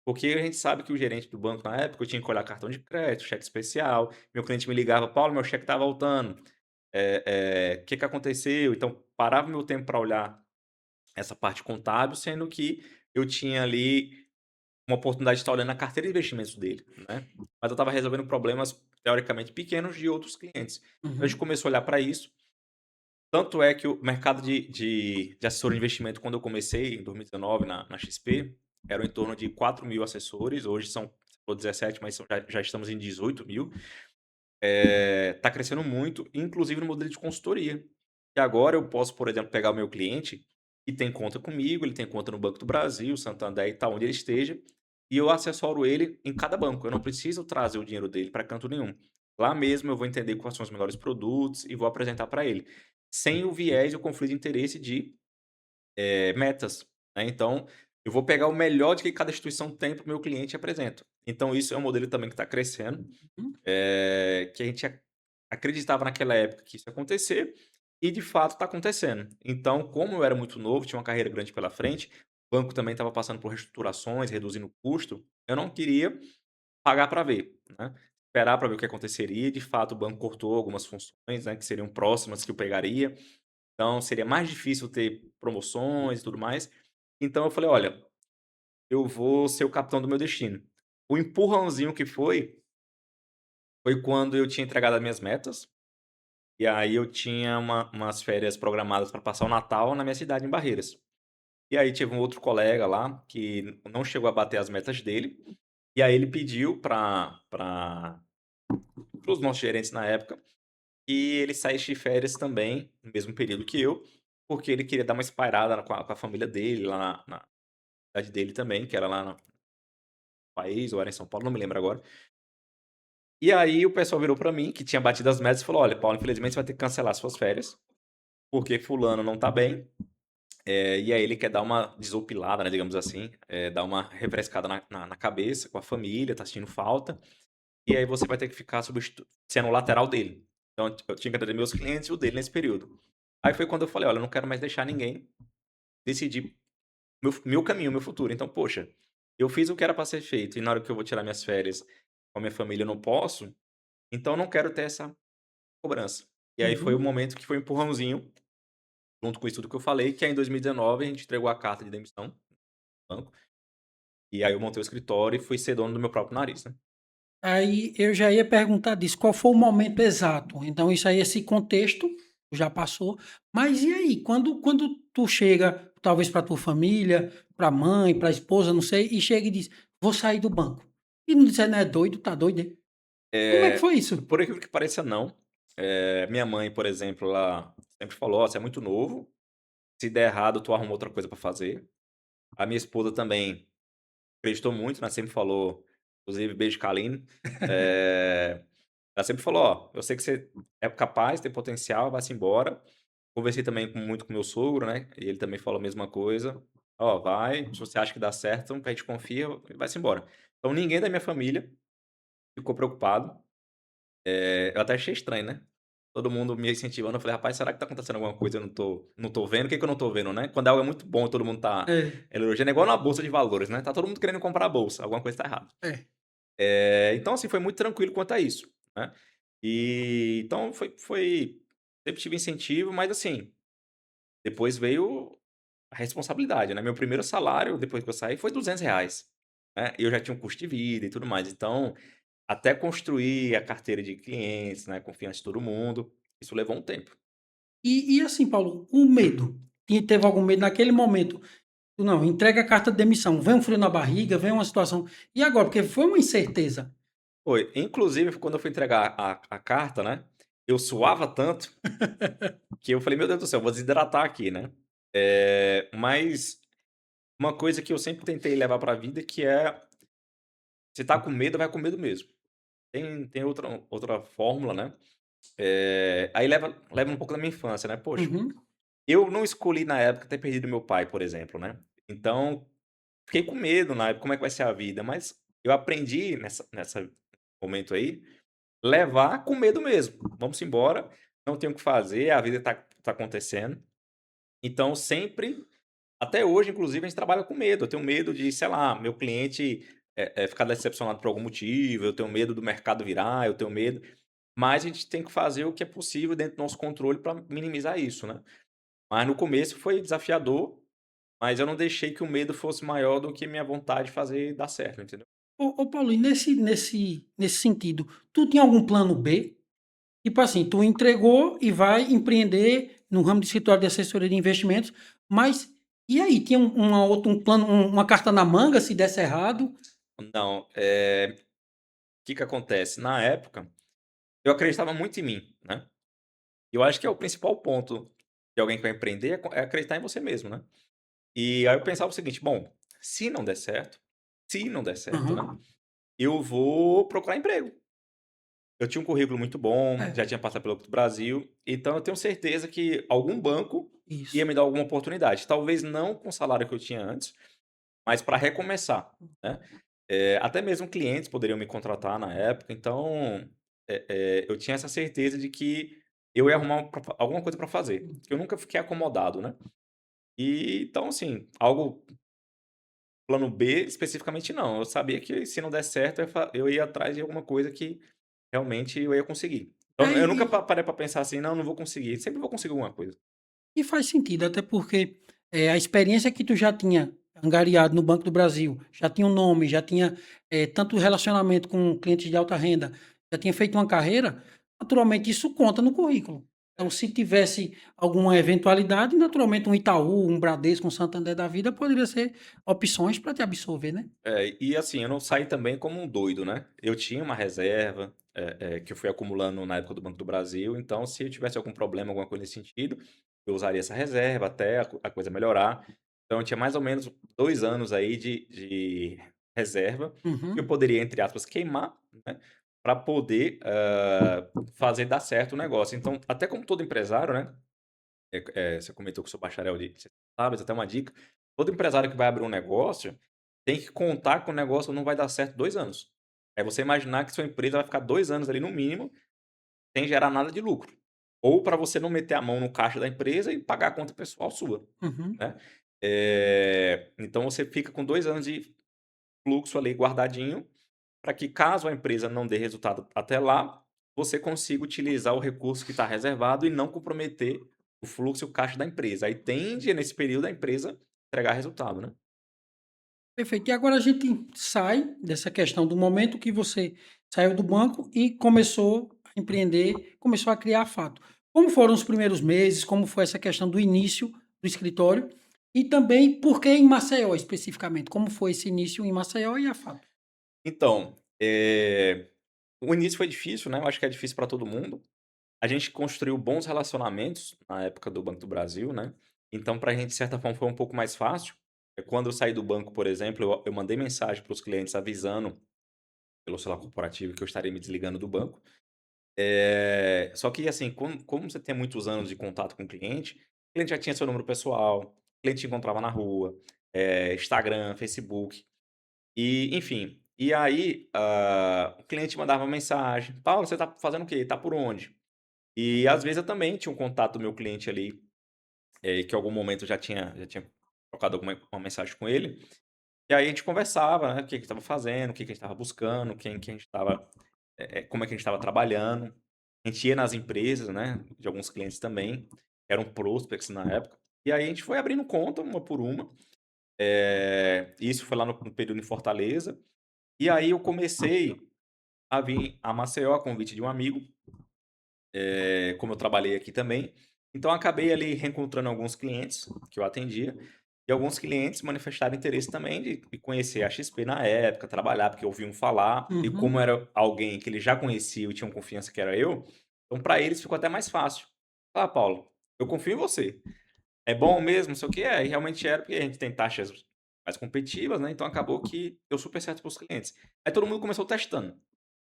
Porque a gente sabe que o gerente do banco na época, eu tinha que olhar cartão de crédito, cheque especial, meu cliente me ligava: "Paulo, meu cheque está voltando, que aconteceu?". Então parava meu tempo para olhar essa parte contábil, sendo que eu tinha ali uma oportunidade de estar olhando a carteira de investimentos dele, né. Mas eu estava resolvendo problemas teoricamente pequenos de outros clientes. Então a gente uhum, começou a olhar para isso, tanto é que o mercado de assessor de investimento, quando eu comecei em 2019 na XP, eram em torno de 4.000 assessores, hoje são, você falou 17, mas já estamos em 18.000. Tá crescendo muito, inclusive no modelo de consultoria. E agora eu posso, por exemplo, pegar o meu cliente que tem conta comigo, ele tem conta no Banco do Brasil, Santander e tal, onde ele esteja, e eu assessoro ele em cada banco. Eu não preciso trazer o dinheiro dele para canto nenhum. Lá mesmo eu vou entender quais são os melhores produtos e vou apresentar para ele, sem o viés e o conflito de interesse de metas, né. Então, eu vou pegar o melhor de que cada instituição tem para o meu cliente e apresento. Então isso é um modelo também que está crescendo, uhum, que a gente acreditava naquela época que isso ia acontecer, e de fato está acontecendo. Então, como eu era muito novo, tinha uma carreira grande pela frente, o banco também estava passando por reestruturações, reduzindo o custo, eu não queria pagar para ver, né, esperar para ver o que aconteceria, e de fato o banco cortou algumas funções, né, que seriam próximas que eu pegaria, então seria mais difícil ter promoções e tudo mais. Então eu falei: "Olha, eu vou ser o capitão do meu destino". O empurrãozinho que foi quando eu tinha entregado as minhas metas, e aí eu tinha umas férias programadas para passar o Natal na minha cidade, em Barreiras. E aí teve um outro colega lá que não chegou a bater as metas dele, e aí ele pediu para os nossos gerentes na época, que ele saísse de férias também, no mesmo período que eu, porque ele queria dar uma espairada com a família dele, lá na cidade dele também, que era lá no país, ou era em São Paulo, não me lembro agora. E aí o pessoal virou pra mim, que tinha batido as metas, e falou: "Olha, Paulo, infelizmente você vai ter que cancelar suas férias, porque fulano não tá bem, e aí ele quer dar uma desopilada, né, digamos assim, dar uma refrescada na cabeça com a família, tá sentindo falta, e aí você vai ter que ficar sendo o lateral dele". Então eu tinha que atender meus clientes e o dele nesse período. Aí foi quando eu falei: "Olha, eu não quero mais deixar ninguém decidir meu caminho, meu futuro. Então, poxa, eu fiz o que era pra ser feito e na hora que eu vou tirar minhas férias com a minha família eu não posso, então eu não quero ter essa cobrança". E aí foi o uhum. momento que foi um empurrãozinho, junto com isso tudo que eu falei, que aí em 2019 a gente entregou a carta de demissão no banco, e aí eu montei o escritório e fui ser dono do meu próprio nariz, né. Aí eu já ia perguntar disso, qual foi o momento exato? Então isso aí, esse contexto já passou, mas e aí, quando tu chega, talvez para tua família, para mãe, para esposa, não sei, e chega e diz: "Vou sair do banco", e não você não é doido, tá doido, é? Como é que foi isso? Por incrível que pareça não, minha mãe, por exemplo, ela sempre falou: "Ó, você é muito novo, se der errado tu arruma outra coisa pra fazer". A minha esposa também acreditou muito, né, sempre falou, inclusive beijo Carline, eh, ela sempre falou: "Ó, eu sei que você é capaz, tem potencial, vai-se embora". Conversei também muito com meu sogro, né, e ele também falou a mesma coisa: "Ó, vai, se você acha que dá certo, a gente confia, vai-se embora". Então ninguém da minha família ficou preocupado, eu até achei estranho, né, todo mundo me incentivando, eu falei: "Rapaz, será que tá acontecendo alguma coisa e eu não tô vendo? O que que eu não tô vendo, né?". Quando algo é muito bom e todo mundo tá É, elogiando, é igual na bolsa de valores, né, tá todo mundo querendo comprar a bolsa, alguma coisa tá errada. é. Então, assim, foi muito tranquilo quanto a isso, né. E então foi sempre tive incentivo, mas assim, depois veio a responsabilidade, né. Meu primeiro salário, depois que eu saí, foi R$ 200, né, e eu já tinha um custo de vida e tudo mais. Então, até construir a carteira de clientes, né, confiança de todo mundo, isso levou um tempo. E assim, Paulo, o medo. teve algum medo naquele momento? Tu não, entrega a carta de demissão, vem um frio na barriga, vem uma situação. E agora? Porque foi uma incerteza. Foi. Inclusive, quando eu fui entregar a carta, né, eu suava tanto que eu falei: "Meu Deus do céu, vou desidratar aqui", né. Mas uma coisa que eu sempre tentei levar pra vida que é, se tá com medo, vai com medo mesmo. Tem outra fórmula, né, aí leva um pouco da minha infância, né. Poxa, Uhum, eu não escolhi na época ter perdido meu pai, por exemplo, né. Então, fiquei com medo na época, como é que vai ser a vida, mas eu aprendi nessa momento aí, levar com medo mesmo. Vamos embora, não tenho o que fazer, a vida tá acontecendo. Então sempre, até hoje inclusive, a gente trabalha com medo. Eu tenho medo de, sei lá, meu cliente, ficar decepcionado por algum motivo, eu tenho medo do mercado virar, eu tenho medo, mas a gente tem que fazer o que é possível dentro do nosso controle para minimizar isso, né. Mas no começo foi desafiador, mas eu não deixei que o medo fosse maior do que minha vontade de fazer dar certo, entendeu. ô Paulo, e nesse sentido, tu tinha algum plano B? Tipo assim, tu entregou e vai empreender no ramo de escritório de assessoria de investimentos, mas e aí, tinha uma outra um plano, uma carta na manga se desse errado? Não, o que que acontece, na época, eu acreditava muito em mim, né. Eu acho que é o principal ponto de alguém que vai empreender é acreditar em você mesmo, né. E aí eu pensava o seguinte: "Bom, se não der certo, se não der certo, né, Aham. eu vou procurar emprego". Eu tinha um currículo muito bom, É, já tinha passado pelo Banco do Brasil, então eu tenho certeza que algum banco ia isso. me dar alguma oportunidade. Talvez não com o salário que eu tinha antes, mas para recomeçar, né. Até mesmo clientes poderiam me contratar na época, então, eu tinha essa certeza de que eu ia arrumar alguma coisa para fazer, que eu nunca fiquei acomodado, né. E então, assim, algo plano B especificamente não, eu sabia que se não der certo eu ia atrás de alguma coisa que realmente eu ia conseguir. É, Eu nunca parei para pensar assim: "Não, não vou conseguir", sempre vou conseguir alguma coisa. e faz sentido, até porque, a experiência que tu já tinha angariado no Banco do Brasil, já tinha um nome, já tinha, tanto relacionamento com clientes de alta renda, já tinha feito uma carreira, naturalmente isso conta no currículo. Então, se tivesse alguma eventualidade, naturalmente um Itaú, um Bradesco, um Santander da vida poderia ser opções para te absorver, né. E assim, eu não saí também como um doido, né. Eu tinha uma reserva, que eu fui acumulando na época do Banco do Brasil, então se eu tivesse algum problema, alguma coisa nesse sentido, eu usaria essa reserva até a coisa melhorar. Então eu tinha mais ou menos 2 anos aí de reserva, que eu Uhum. poderia, entre aspas, "queimar", né, pra poder, fazer dar certo o negócio. Então, até como todo empresário, né, você comentou que sou bacharel de ciências contábeis, até uma dica, todo empresário que vai abrir um negócio, tem que contar que o negócio não vai dar certo 2 anos. É você imaginar que sua empresa vai ficar 2 anos ali no mínimo, sem gerar nada de lucro. Ou para você não meter a mão no caixa da empresa e pagar a conta pessoal sua, Uhum. né. Então você fica com 2 anos de fluxo ali guardadinho, para que caso a empresa não dê resultado até lá, você consiga utilizar o recurso que está reservado e não comprometer o fluxo e o caixa da empresa. Aí tende, nesse período, a empresa entregar resultado, né. Perfeito. E agora a gente sai dessa questão do momento que você saiu do banco e começou a empreender, começou a criar a Fato. Como foram os primeiros meses? Como foi essa questão do início do escritório? E também por que em Maceió especificamente? Como foi esse início em Maceió e a Fato? Então, o início foi difícil, né, eu acho que é difícil para todo mundo. A gente construiu bons relacionamentos na época do Banco do Brasil, né, então pra gente, de certa forma, foi um pouco mais fácil. Quando eu saí do banco, por exemplo, eu mandei mensagem para os clientes avisando pelo celular corporativo que eu estaria me desligando do banco. Só que assim, como você tem muitos anos de contato com o cliente já tinha seu número pessoal, o cliente te encontrava na rua, Instagram, Facebook, e enfim. E aí, o cliente mandava mensagem: "Paulo, você tá fazendo o quê? Tá por onde?". E às vezes eu também tinha um contato do meu cliente ali, que em algum momento eu já tinha trocado alguma uma mensagem com ele, e aí a gente conversava, né, o que que estava fazendo, o que que a gente estava buscando, quem que a gente estava, como é que a gente estava trabalhando. A gente ia nas empresas, né, de alguns clientes também, que eram prospects na época, e aí a gente foi abrindo conta uma por uma. Isso foi lá no período em Fortaleza, e aí eu comecei a vir a Maceió a convite de um amigo, como eu trabalhei aqui também. Então, acabei ali reencontrando alguns clientes que eu atendia, e alguns clientes manifestaram interesse também de conhecer a XP na época, trabalhar, porque ouviam falar, e como Uhum, era alguém que eles já conheciam e tinham confiança que era eu, então para eles ficou até mais fácil. "Ah, Paulo, eu confio em você. É bom mesmo, não sei o quê", é, e realmente era, porque a gente tem taxas mais competitivas, né, então acabou que deu super certo para os clientes. Aí todo mundo começou testando.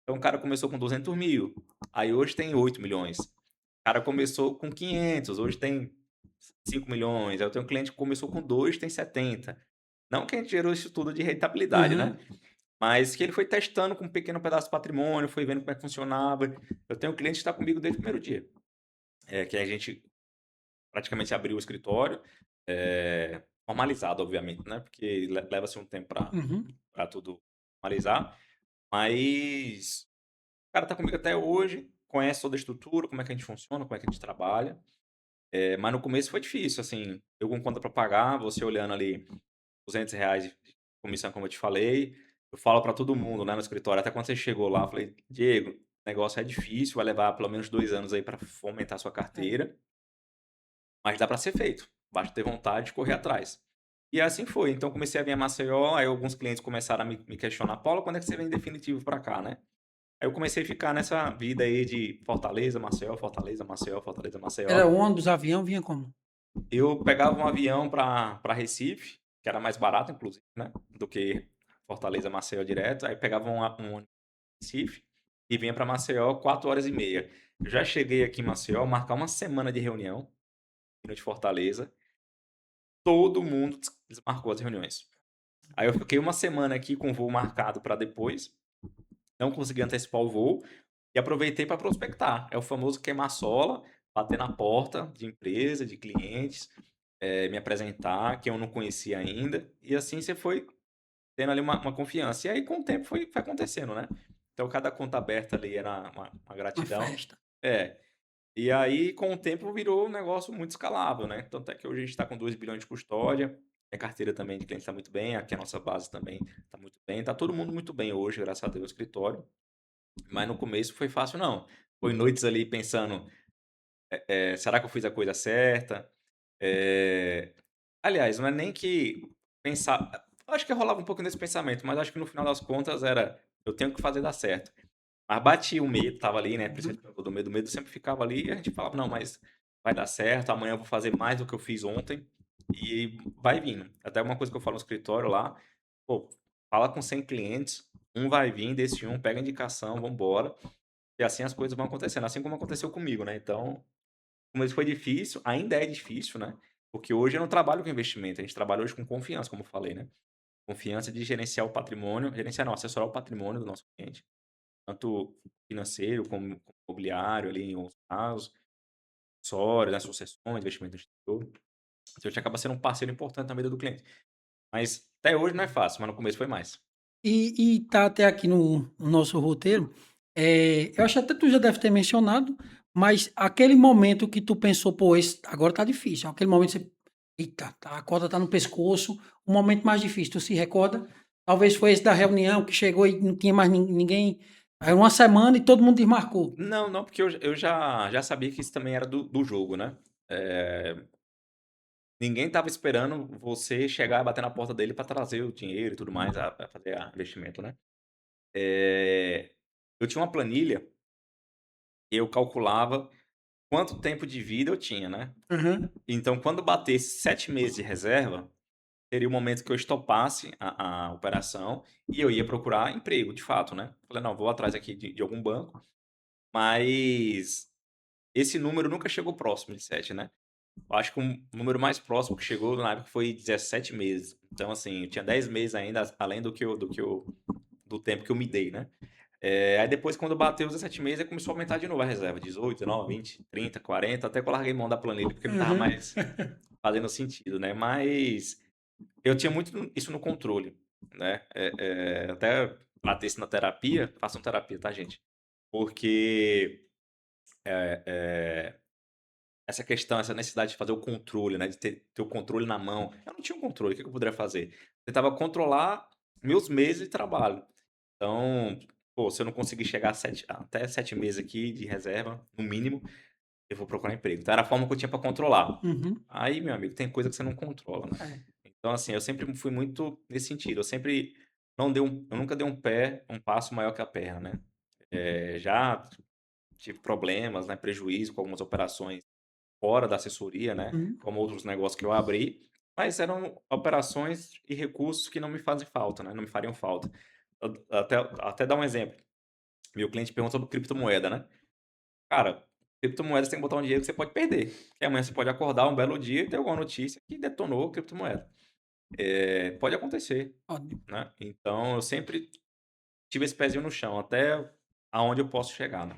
Então o cara começou com 200.000, aí hoje tem 8 milhões. O cara começou com 500, hoje tem 5 milhões. Aí eu tenho um cliente que começou com 2, tem 70. Não que a gente gerou isso tudo de rentabilidade, né, aham. mas que ele foi testando com um pequeno pedaço do patrimônio, foi vendo como é que funcionava. Eu tenho um cliente que está comigo desde o primeiro dia, que a gente praticamente abriu o escritório, formalizado obviamente, né, porque leva-se um tempo Uhum. para tudo formalizar, mas o cara tá comigo até hoje, conhece toda a estrutura, como é que a gente funciona, como é que a gente trabalha. Mas no começo foi difícil, assim, eu com conta para pagar, você olhando ali R$ 200 de comissão, como eu te falei. Eu falo para todo mundo, né, no escritório, até quando você chegou lá, eu falei: "Diego, o negócio é difícil, vai levar pelo menos 2 anos aí para fomentar sua É. carteira, mas dá para ser feito, basta ter vontade de correr atrás". E assim foi, então comecei a vir a Maceió, aí alguns clientes começaram a me questionar: "Paulo, quando é que você vem definitivo para cá, né?". Aí eu comecei a ficar nessa vida aí de Fortaleza, Maceió, Fortaleza, Maceió, Fortaleza, Maceió. Era ônibus, avião, vinha como? Eu pegava um avião para Recife, que era mais barato inclusive, né, do que Fortaleza, Maceió direto, aí pegava um ônibus em Recife e vinha para Maceió 4 horas e meia. Eu já cheguei aqui em Maceió, marcar uma semana de reunião, vindo de Fortaleza, todo mundo desmarcou as reuniões. Aí eu fiquei uma semana aqui com o voo marcado para depois, não consegui antecipar o voo, e aproveitei para prospectar. É o famoso queimar sola, bater na porta de empresa, de clientes, me apresentar, que eu não conhecia ainda, e assim você foi tendo ali uma confiança. E aí com o tempo foi acontecendo, né. Então cada conta aberta ali era uma Uma gratidão. festa. É. E aí com o tempo virou um negócio muito escalável, né. Tanto é que hoje a gente está com 2 bilhões de custódia, a carteira também de clientes está muito bem, aqui a nossa base também está muito bem, está todo mundo muito bem hoje, graças a Deus, no escritório. Mas no começo foi fácil não. Foi noites ali pensando, "Será que eu fiz a coisa certa?". Eh, Aliás, não é nem que pensar, acho que rolava um pouco nesse pensamento, mas acho que no final das contas era: "Eu tenho que fazer dar certo". Mas batia o medo, estava ali, né, Uhum. principalmente do medo, o medo sempre ficava ali e a gente falava: "Não, mas vai dar certo, amanhã eu vou fazer mais do que eu fiz ontem", e vai vindo. Até uma coisa que eu falo no escritório lá: "Pô, fala com 100 clientes, um vai vir, desse um pega indicação, vamos embora". E assim as coisas vão acontecendo, assim como aconteceu comigo, né. Então, no começo foi difícil, ainda é difícil, né, porque hoje eu não trabalho com investimento, a gente trabalha hoje com confiança, como eu falei, né. Confiança de gerenciar o patrimônio, gerenciar não, assessorar o patrimônio do nosso cliente, tanto financeiro como imobiliário ali em alguns casos, acessórios, né, sucessões, investimento no exterior. Então a gente acaba sendo um parceiro importante na vida do cliente. Mas até hoje não é fácil, mas no começo foi mais. E tá até aqui no nosso roteiro, eu acho até que tu já deve ter mencionado, mas aquele momento que tu pensou: "Pô, esse agora tá difícil", aquele momento que você: "Eita, a corda tá no pescoço", o momento mais difícil, tu se recorda? Talvez foi esse da reunião que chegou e não tinha mais ninguém, aí uma semana e todo mundo desmarcou. Não, não, porque eu já sabia que isso também era do jogo, né. Eh Ninguém estava esperando você chegar e bater na porta dele para trazer o dinheiro e tudo mais, a fazer a investimento, né. Eu tinha uma planilha, eu calculava quanto tempo de vida eu tinha, né. Aham. Então quando batesse 7 meses de reserva, seria o momento que eu estopasse a operação e eu ia procurar emprego, de fato, né. Falei: "Não, vou atrás aqui de algum banco", mas esse número nunca chegou próximo de 7, né. Eu acho que um número mais próximo que chegou na época foi 17 meses. Então, assim, eu tinha 10 meses ainda, além do tempo que eu me dei, né. Aí depois quando bateu os 17 meses, aí começou a aumentar de novo a reserva, 18, 19, 20, 30, 40, até que eu larguei mão da planilha, porque não estava Aham. mais fazendo sentido, né. Mas eu tinha muito isso no controle, né. Até bater isso na terapia, façam terapia, tá, gente? Porque, eh eh essa questão, essa necessidade de fazer o controle, né, de ter o controle na mão. Eu não tinha um controle, o que que eu poderia fazer? Eu tentava controlar meus meses de trabalho. Então, pô, se eu não conseguir chegar a até 7 meses aqui de reserva, no mínimo, eu vou procurar emprego. Então era a forma que eu tinha para controlar. Uhum. Aí, meu amigo, tem coisa que você não controla, né. É. Então, assim, eu sempre fui muito nesse sentido, eu sempre não dei um eu nunca dei um passo maior que a perna, né. Já tive problemas, né, prejuízo com algumas operações fora da assessoria, né, Uhum. como outros negócios que eu abri, mas eram operações e recursos que não me fazem falta, né, não me fariam falta. Até dar um exemplo, meu cliente pergunta sobre criptomoeda, né. Cara, criptomoeda você tem que botar um dinheiro que você pode perder, porque amanhã você pode acordar um belo dia e ter alguma notícia que detonou a criptomoeda. Pode acontecer, Ótimo. né. Então eu sempre tive esse pezinho no chão, até aonde eu posso chegar, né.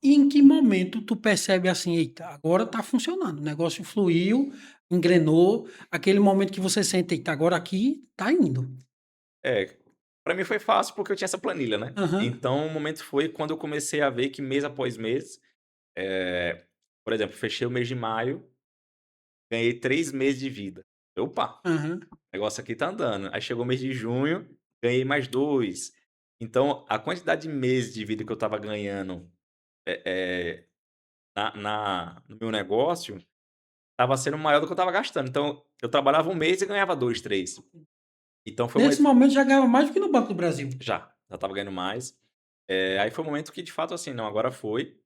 E em que momento tu percebe assim: "Eita, agora tá funcionando, o negócio fluiu, engrenou", aquele momento que você sente: "Eita, agora aqui tá indo". É, pra mim foi fácil porque eu tinha essa planilha, né. Aham, Então o momento foi quando eu comecei a ver que mês após mês, por exemplo, fechei o mês de maio, ganhei 3 meses de vida. "Opa, o aham, negócio aqui tá andando". Aí chegou o mês de junho, ganhei mais 2. Então a quantidade de meses de vida que eu estava ganhando, eh eh, no meu negócio, estava sendo maior do que eu estava gastando. Então eu trabalhava um mês e ganhava 2, 3. Então foi um nesse momento já ganhava mais do que no Banco do Brasil. já estava ganhando mais. Aí foi um momento que de fato, assim, não, agora foi.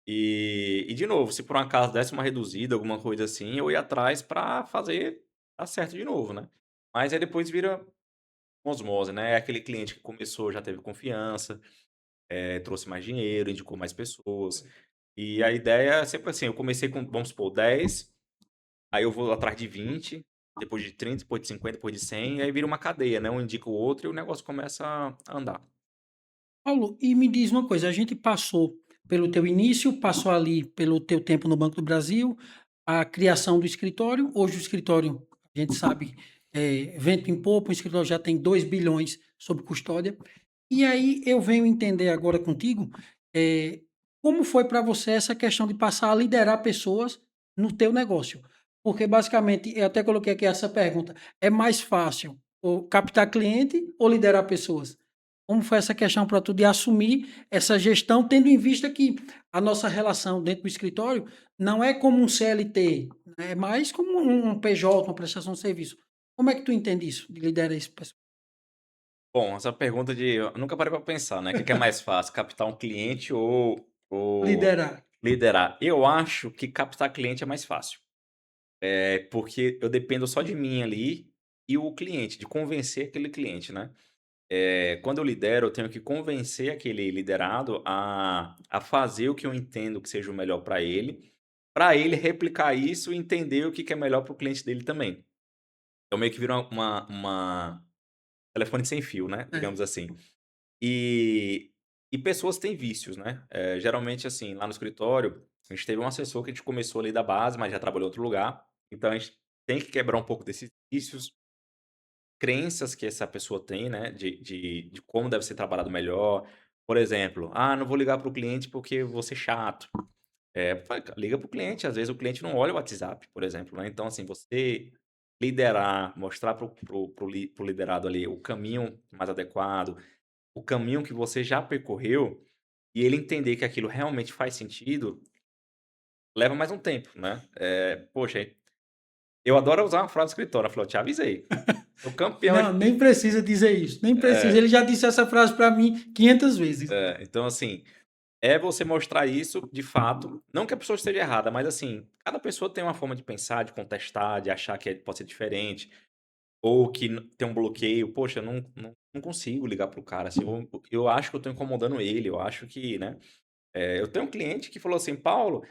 E de novo, se por um acaso desse uma reduzida, alguma coisa assim, eu ia atrás pra fazer dar certo de novo, né. Mas aí depois vira osmose, né, é aquele cliente que começou, já teve confiança, trouxe mais dinheiro, indicou mais pessoas. E a ideia é sempre assim, eu comecei com, vamos supor, 10, aí eu vou atrás de 20, depois de 30, depois de 50, depois de 100, e aí vira uma cadeia, né, um indica o outro e o negócio começa a andar. Paulo, e me diz uma coisa, a gente passou pelo teu início, passou ali pelo teu tempo no Banco do Brasil, a criação do escritório. Hoje o escritório, a gente sabe, vento em popa, o escritório já tem 2 bilhões sob custódia. E aí eu venho entender agora contigo, eh, como foi para você essa questão de passar a liderar pessoas no teu negócio? Porque basicamente, eu até coloquei aqui essa pergunta, é mais fácil ou captar cliente ou liderar pessoas? Como foi essa questão para tu de assumir essa gestão, tendo em vista que a nossa relação dentro do escritório não é como um CLT, né, é mais como um PJ, uma prestação de serviço. Como é que tu entende isso, de liderar esse pessoal? Bom, essa pergunta de eu nunca parei pra pensar, né, o que que é mais fácil, captar um cliente ou Liderar. liderar? Eu acho que captar cliente é mais fácil, porque eu dependo só de mim ali e o cliente, de convencer aquele cliente, né. Quando eu lidero, eu tenho que convencer aquele liderado a fazer o que eu entendo que seja o melhor para ele replicar isso e entender o que que é melhor para o cliente dele também. Então meio que vira uma telefone sem fio, né, É. digamos assim. E pessoas têm vícios, né. Geralmente, assim, lá no escritório, a gente teve um assessor que a gente começou ali da base, mas já trabalhou em outro lugar, então a gente tem que quebrar um pouco desses vícios, crenças que essa pessoa tem, né, de como deve ser trabalhado melhor. Por exemplo: "Ah, não vou ligar para o cliente porque vou ser chato". Vai, liga para o cliente, às vezes o cliente não olha o WhatsApp, por exemplo, né. Então, assim, você liderar, mostrar para o liderado ali o caminho mais adequado, o caminho que você já percorreu, e ele entender que aquilo realmente faz sentido, leva mais um tempo, né. Poxa, eu adoro usar uma frase do escritório, ela falou: "Eu te avisei, sou campeão Não, de". nem precisa dizer isso, nem precisa. Ele já disse essa frase para mim 500 vezes. Então assim, é você mostrar isso de fato, não que a pessoa esteja errada, mas assim, cada pessoa tem uma forma de pensar, de contestar, de achar que pode ser diferente, ou que tem um bloqueio. Poxa, eu não consigo ligar para o cara, assim, eu acho que eu estou incomodando ele, eu acho que, né. Eu tenho um cliente que falou assim: "Paulo,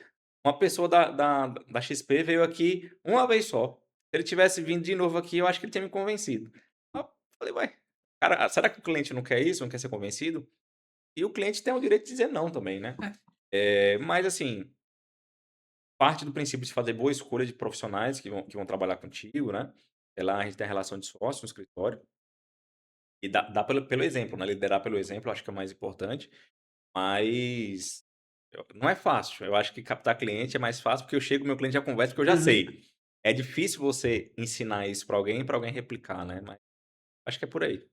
uma pessoa da XP veio aqui uma vez só. Se ele tivesse vindo de novo aqui, eu acho que ele tinha me convencido". Eu falei: "Ué, cara, será que o cliente não quer isso, não quer ser convencido?". E o cliente tem o direito de dizer não também, né. É. Mas assim, parte do princípio de fazer boa escolha de profissionais que vão trabalhar contigo, né. Lá a gente tem a relação de sócio no escritório, e dá pelo exemplo, né, liderar pelo exemplo, eu acho que é o mais importante, mas não é fácil. Eu acho que captar cliente é mais fácil, porque eu chego, meu cliente já conversa, porque eu já Aham. sei. É difícil você ensinar isso para alguém replicar, né, mas acho que é por aí.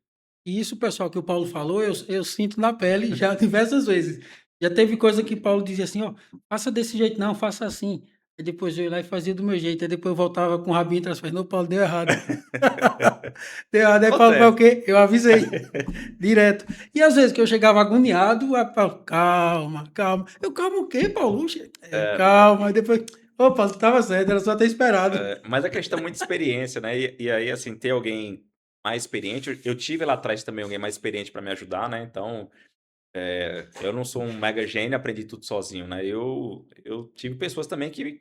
E isso, pessoal, que o Paulo falou, eu sinto na pele já diversas vezes. Já teve coisa que Paulo dizia assim: "Ó, faça desse jeito não, faça assim". Aí depois eu ia lá e fazia do meu jeito, aí depois eu voltava com o rabinho entre as pernas: "Não, Paulo, deu errado". Deu errado, aí Paulo faz o Acontece. quê? Eu avisei, direto. E às vezes que eu chegava agoniado, aí Paulo: "Calma, calma". Eu: "Calma o quê, Paulo? Oxe, É, calma". Aí depois: "Ô Paulo, tu estava certo, era só ter esperado". mas a questão é muita experiência, né, e aí, assim, ter alguém mais experiente eu tive lá atrás também alguém mais experiente para me ajudar, né, então, eu não sou um mega gênio, aprendi tudo sozinho, né, eu tive pessoas também que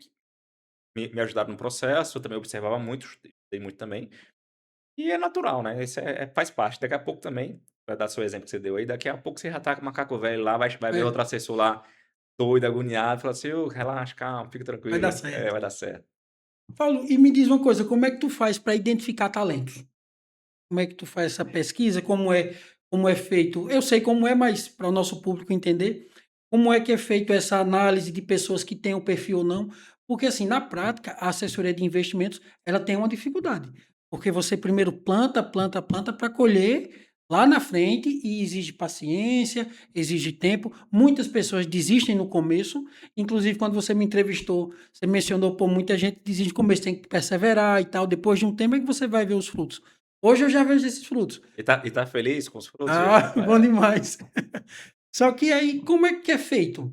me ajudaram no processo, eu também observava muito, estudei muito também, e é natural, né, isso faz parte. Daqui a pouco também, pra dar seu exemplo que você deu aí, daqui a pouco você já tá com o macaco velho lá, vai ver É, outro assessor lá, doido, agoniado, fala assim: "Ô, relaxa, calma, fica vai dar tranquilo, certo. vai dar certo". Paulo, e me diz uma coisa, como é que tu faz para identificar talentos? Como é que tu faz essa pesquisa? Como é feito? Eu sei como é, mas para o nosso público entender, como é que é feito essa análise de pessoas que têm o perfil ou não? Porque assim, na prática, a assessoria de investimentos, ela tem uma dificuldade, porque você primeiro planta, planta, planta para colher lá na frente e exige paciência, exige tempo. Muitas pessoas desistem no começo, inclusive quando você me entrevistou, você mencionou, pô, muita gente desiste no começo, tem que perseverar e tal, depois de um tempo é que você vai ver os frutos. Hoje eu já vejo esses frutos. E tá feliz com os frutos hoje? Ah, bom demais. Só que aí, como é que é feito?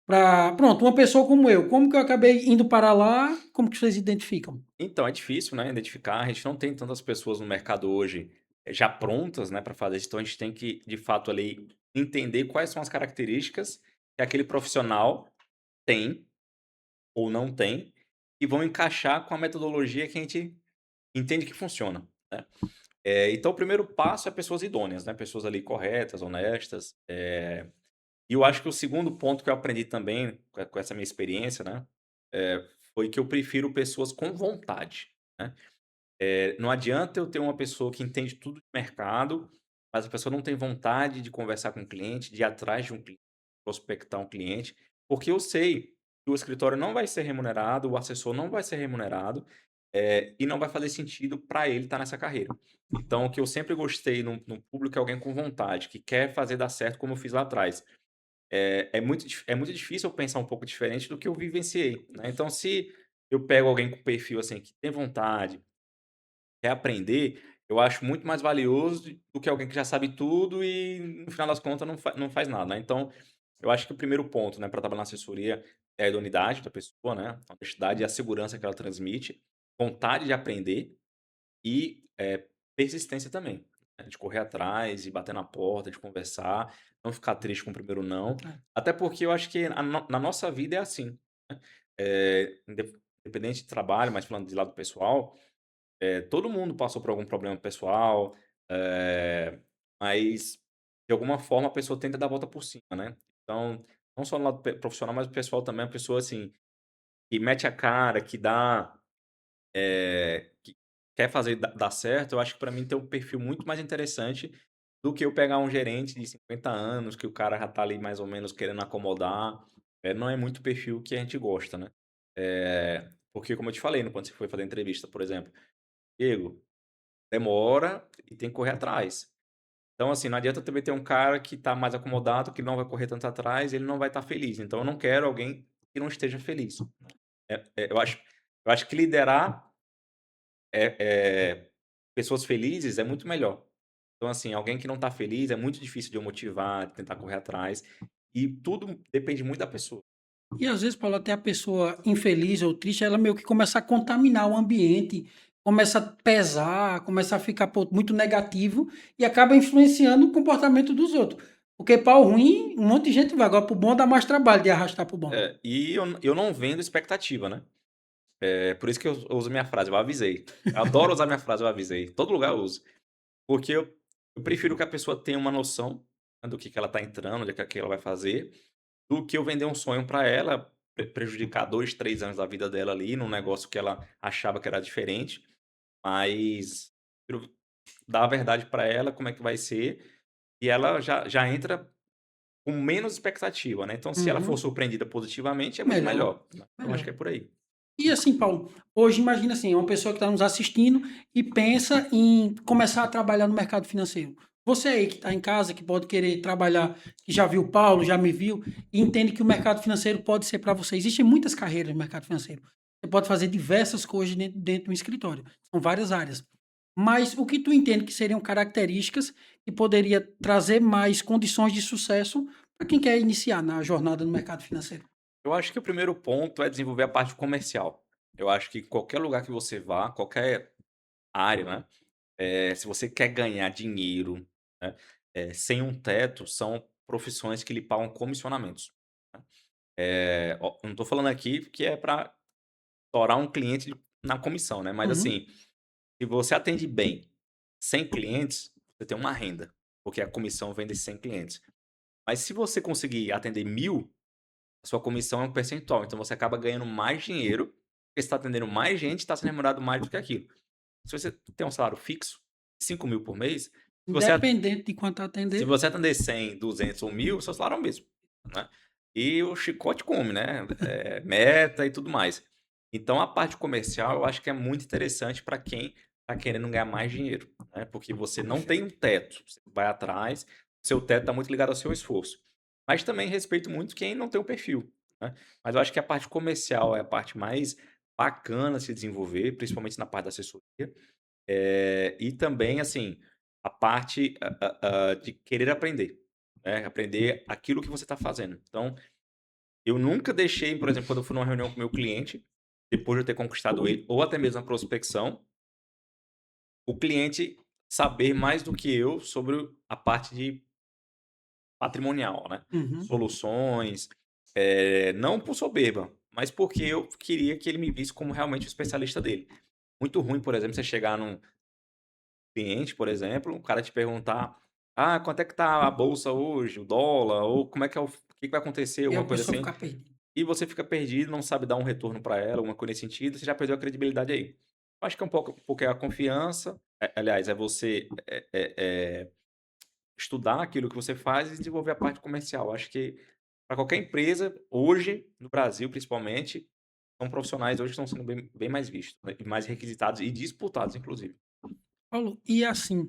Pra, pronto, uma pessoa como eu, como que eu acabei indo para lá? Como que vocês identificam? Então, é difícil, né, identificar, a gente não tem tantas pessoas no mercado hoje, já prontas, né, para fazer isso, então a gente tem que, de fato, ali, entender quais são as características que aquele profissional tem ou não tem, e vão encaixar com a metodologia que a gente entende que funciona, né. Então o primeiro passo é pessoas idôneas, né, pessoas ali corretas, honestas, e eu acho que o segundo ponto que eu aprendi também com essa minha experiência, né, foi que eu prefiro pessoas com vontade, né. Não adianta eu ter uma pessoa que entende tudo de mercado, mas a pessoa não tem vontade de conversar com o cliente, de ir atrás de um cliente, prospectar um cliente, porque eu sei que o escritório não vai ser remunerado, o assessor não vai ser remunerado, e não vai fazer sentido para ele estar nessa carreira. Então, o que eu sempre gostei no público é alguém com vontade, que quer fazer dar certo como eu fiz lá atrás. É muito difícil eu pensar um pouco diferente do que eu vivenciei, né. Então se eu pego alguém com perfil, assim, que tem vontade, quer aprender, eu acho muito mais valioso do que alguém que já sabe tudo e no final das contas não faz nada, né. Então, eu acho que o primeiro ponto, né, para trabalhar na assessoria é a idoneidade da pessoa, né, a honestidade e a segurança que ela transmite, vontade de aprender e, persistência também, né, de correr atrás e bater na porta, de conversar, não ficar triste com o primeiro não. É. Até porque eu acho que na nossa vida é assim, né, independente de trabalho, mas falando de lado pessoal, todo mundo passou por algum problema pessoal, eh, mas de alguma forma a pessoa tenta dar a volta por cima, né. Então, não só no lado profissional, mas o pessoal também, a pessoa assim, que mete a cara, que dá, que quer fazer dar certo, eu acho que para mim tem um perfil muito mais interessante do que eu pegar um gerente de 50 anos, que o cara já tá ali mais ou menos querendo acomodar, não é muito o perfil que a gente gosta, né. Porque como eu te falei, quando você foi fazer entrevista, por exemplo, Diego, demora e tem que correr atrás. Então, assim, não adianta também ter um cara que tá mais acomodado, que não vai correr tanto atrás, ele não vai estar feliz. Então eu não quero alguém que não esteja feliz. Eu acho que liderar, pessoas felizes é muito melhor. Então, assim, alguém que não tá feliz é muito difícil de eu motivar, de tentar correr atrás, e tudo depende muito da pessoa. E às vezes, Paulo, até a pessoa infeliz ou triste, ela meio que começa a contaminar o ambiente, começa a pesar, começa a ficar pô, muito negativo e acaba influenciando o comportamento dos outros. Porque para o ruim, um monte de gente vai. Agora, para o bom, dá mais trabalho de arrastar para o bom. E eu não vendo expectativa, né. É por isso que eu uso minha frase, eu avisei. Eu adoro usar minha frase, eu avisei. Todo lugar eu uso. Porque eu prefiro que a pessoa tenha uma noção, né, do que ela está entrando, do que ela vai fazer, do que eu vender um sonho para ela, prejudicar 2 3 anos da vida dela ali, num negócio que ela achava que era diferente, mas eu dar a verdade para ela, como é que vai ser, e ela já entra com menos expectativa, né. Então se ela for Uhum. surpreendida positivamente, é muito Melhor, melhor, né. Então acho melhor. que é por aí. E assim, Paulo, hoje imagina assim, uma pessoa que está nos assistindo e pensa em começar a trabalhar no mercado financeiro. Você aí que está em casa, que pode querer trabalhar, que já viu o Paulo, já me viu, e entende que o mercado financeiro pode ser para você. Existem muitas carreiras no mercado financeiro. Você pode fazer diversas coisas dentro do escritório. São várias áreas. Mas o que tu entende que seriam características que poderia trazer mais condições de sucesso para quem quer iniciar na jornada no mercado financeiro? Eu acho que o primeiro ponto é desenvolver a parte comercial. Eu acho que qualquer lugar que você vá, qualquer área, né, se você quer ganhar dinheiro, né, sem um teto, são profissões que lhe pagam comissionamentos, né. Ó, eu não estou falando aqui que é para estourar um cliente na comissão, né, mas Uhum. assim, se você atende bem 100 clientes, você tem uma renda, porque a comissão vem desses 100 clientes. Mas se você conseguir atender 1000, a sua comissão é um percentual, então você acaba ganhando mais dinheiro, porque você está atendendo mais gente, está sendo remunerado mais do que aquilo. Se você tem um salário fixo, 5.000 por mês, Independente de quanto se atender. você atender 100, 200 ou 1.000, seu salário é o mesmo, né. E o chicote come, né, meta e tudo mais. Então a parte comercial eu acho que é muito interessante para quem está querendo ganhar mais dinheiro, né, porque você não tem um teto, você vai atrás, seu teto está muito ligado ao seu esforço. Mas também respeito muito quem não tem o perfil, né. Mas eu acho que a parte comercial é a parte mais bacana se desenvolver, principalmente na parte da assessoria. E também, assim, a parte, de querer aprender, né, aprender aquilo que você está fazendo. Então, eu nunca deixei, por exemplo, quando eu fui numa reunião com o meu cliente, depois de eu ter conquistado ele, ou até mesmo a prospecção, o cliente saber mais do que eu sobre a parte de patrimonial, né, Uhum. soluções, não por soberba, mas porque eu queria que ele me visse como realmente o especialista dele. Muito ruim, por exemplo, você chegar num cliente, por exemplo, o cara te perguntar: "Ah, quanto é que tá a bolsa hoje, o dólar?" Ou como é que é o que vai acontecer, E a alguma coisa pessoa assim, ficar perdida. e você fica perdido, não sabe dar um retorno para ela, alguma coisa nesse sentido, você já perdeu a credibilidade aí. Eu acho que é um pouco porque é a confiança, aliás, é você, estudar aquilo que você faz e desenvolver a parte comercial. Eu acho que para qualquer empresa, hoje, no Brasil principalmente, são profissionais hoje que estão sendo bem mais vistos, né, e mais requisitados e disputados inclusive. Paulo, e assim,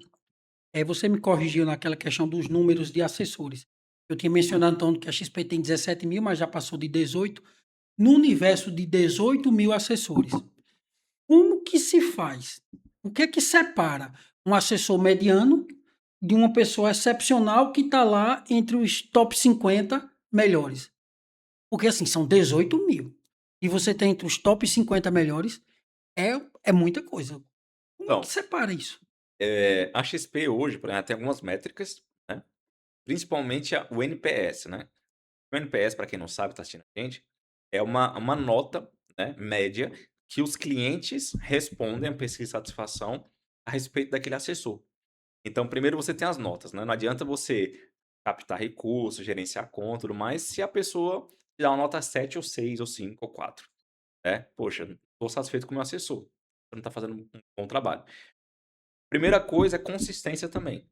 você me corrigiu naquela questão dos números de assessores. Eu tinha mencionado então que a XP tem 17.000, mas já passou de 18. No universo de 18.000 assessores, como que se faz? O que é que separa um assessor mediano de uma pessoa excepcional que está lá entre os top 50 melhores? Porque assim, são 18.000. E você tem entre os top 50 melhores, é, é muita coisa. Como é que Então, separa isso? a XP hoje, por exemplo, tem algumas métricas, né, principalmente o NPS, né. O NPS, para quem não sabe, está assistindo a gente, é uma nota, né, média que os clientes respondem à pesquisa de satisfação a respeito daquele assessor. Então, primeiro você tem as notas, né, não adianta você captar recursos, gerenciar conta, tudo mais, se a pessoa te dá uma nota 7 ou 6 ou 5 ou 4, né. Poxa, não estou satisfeito com o meu assessor, você não está fazendo um bom trabalho. Primeira coisa é consistência também.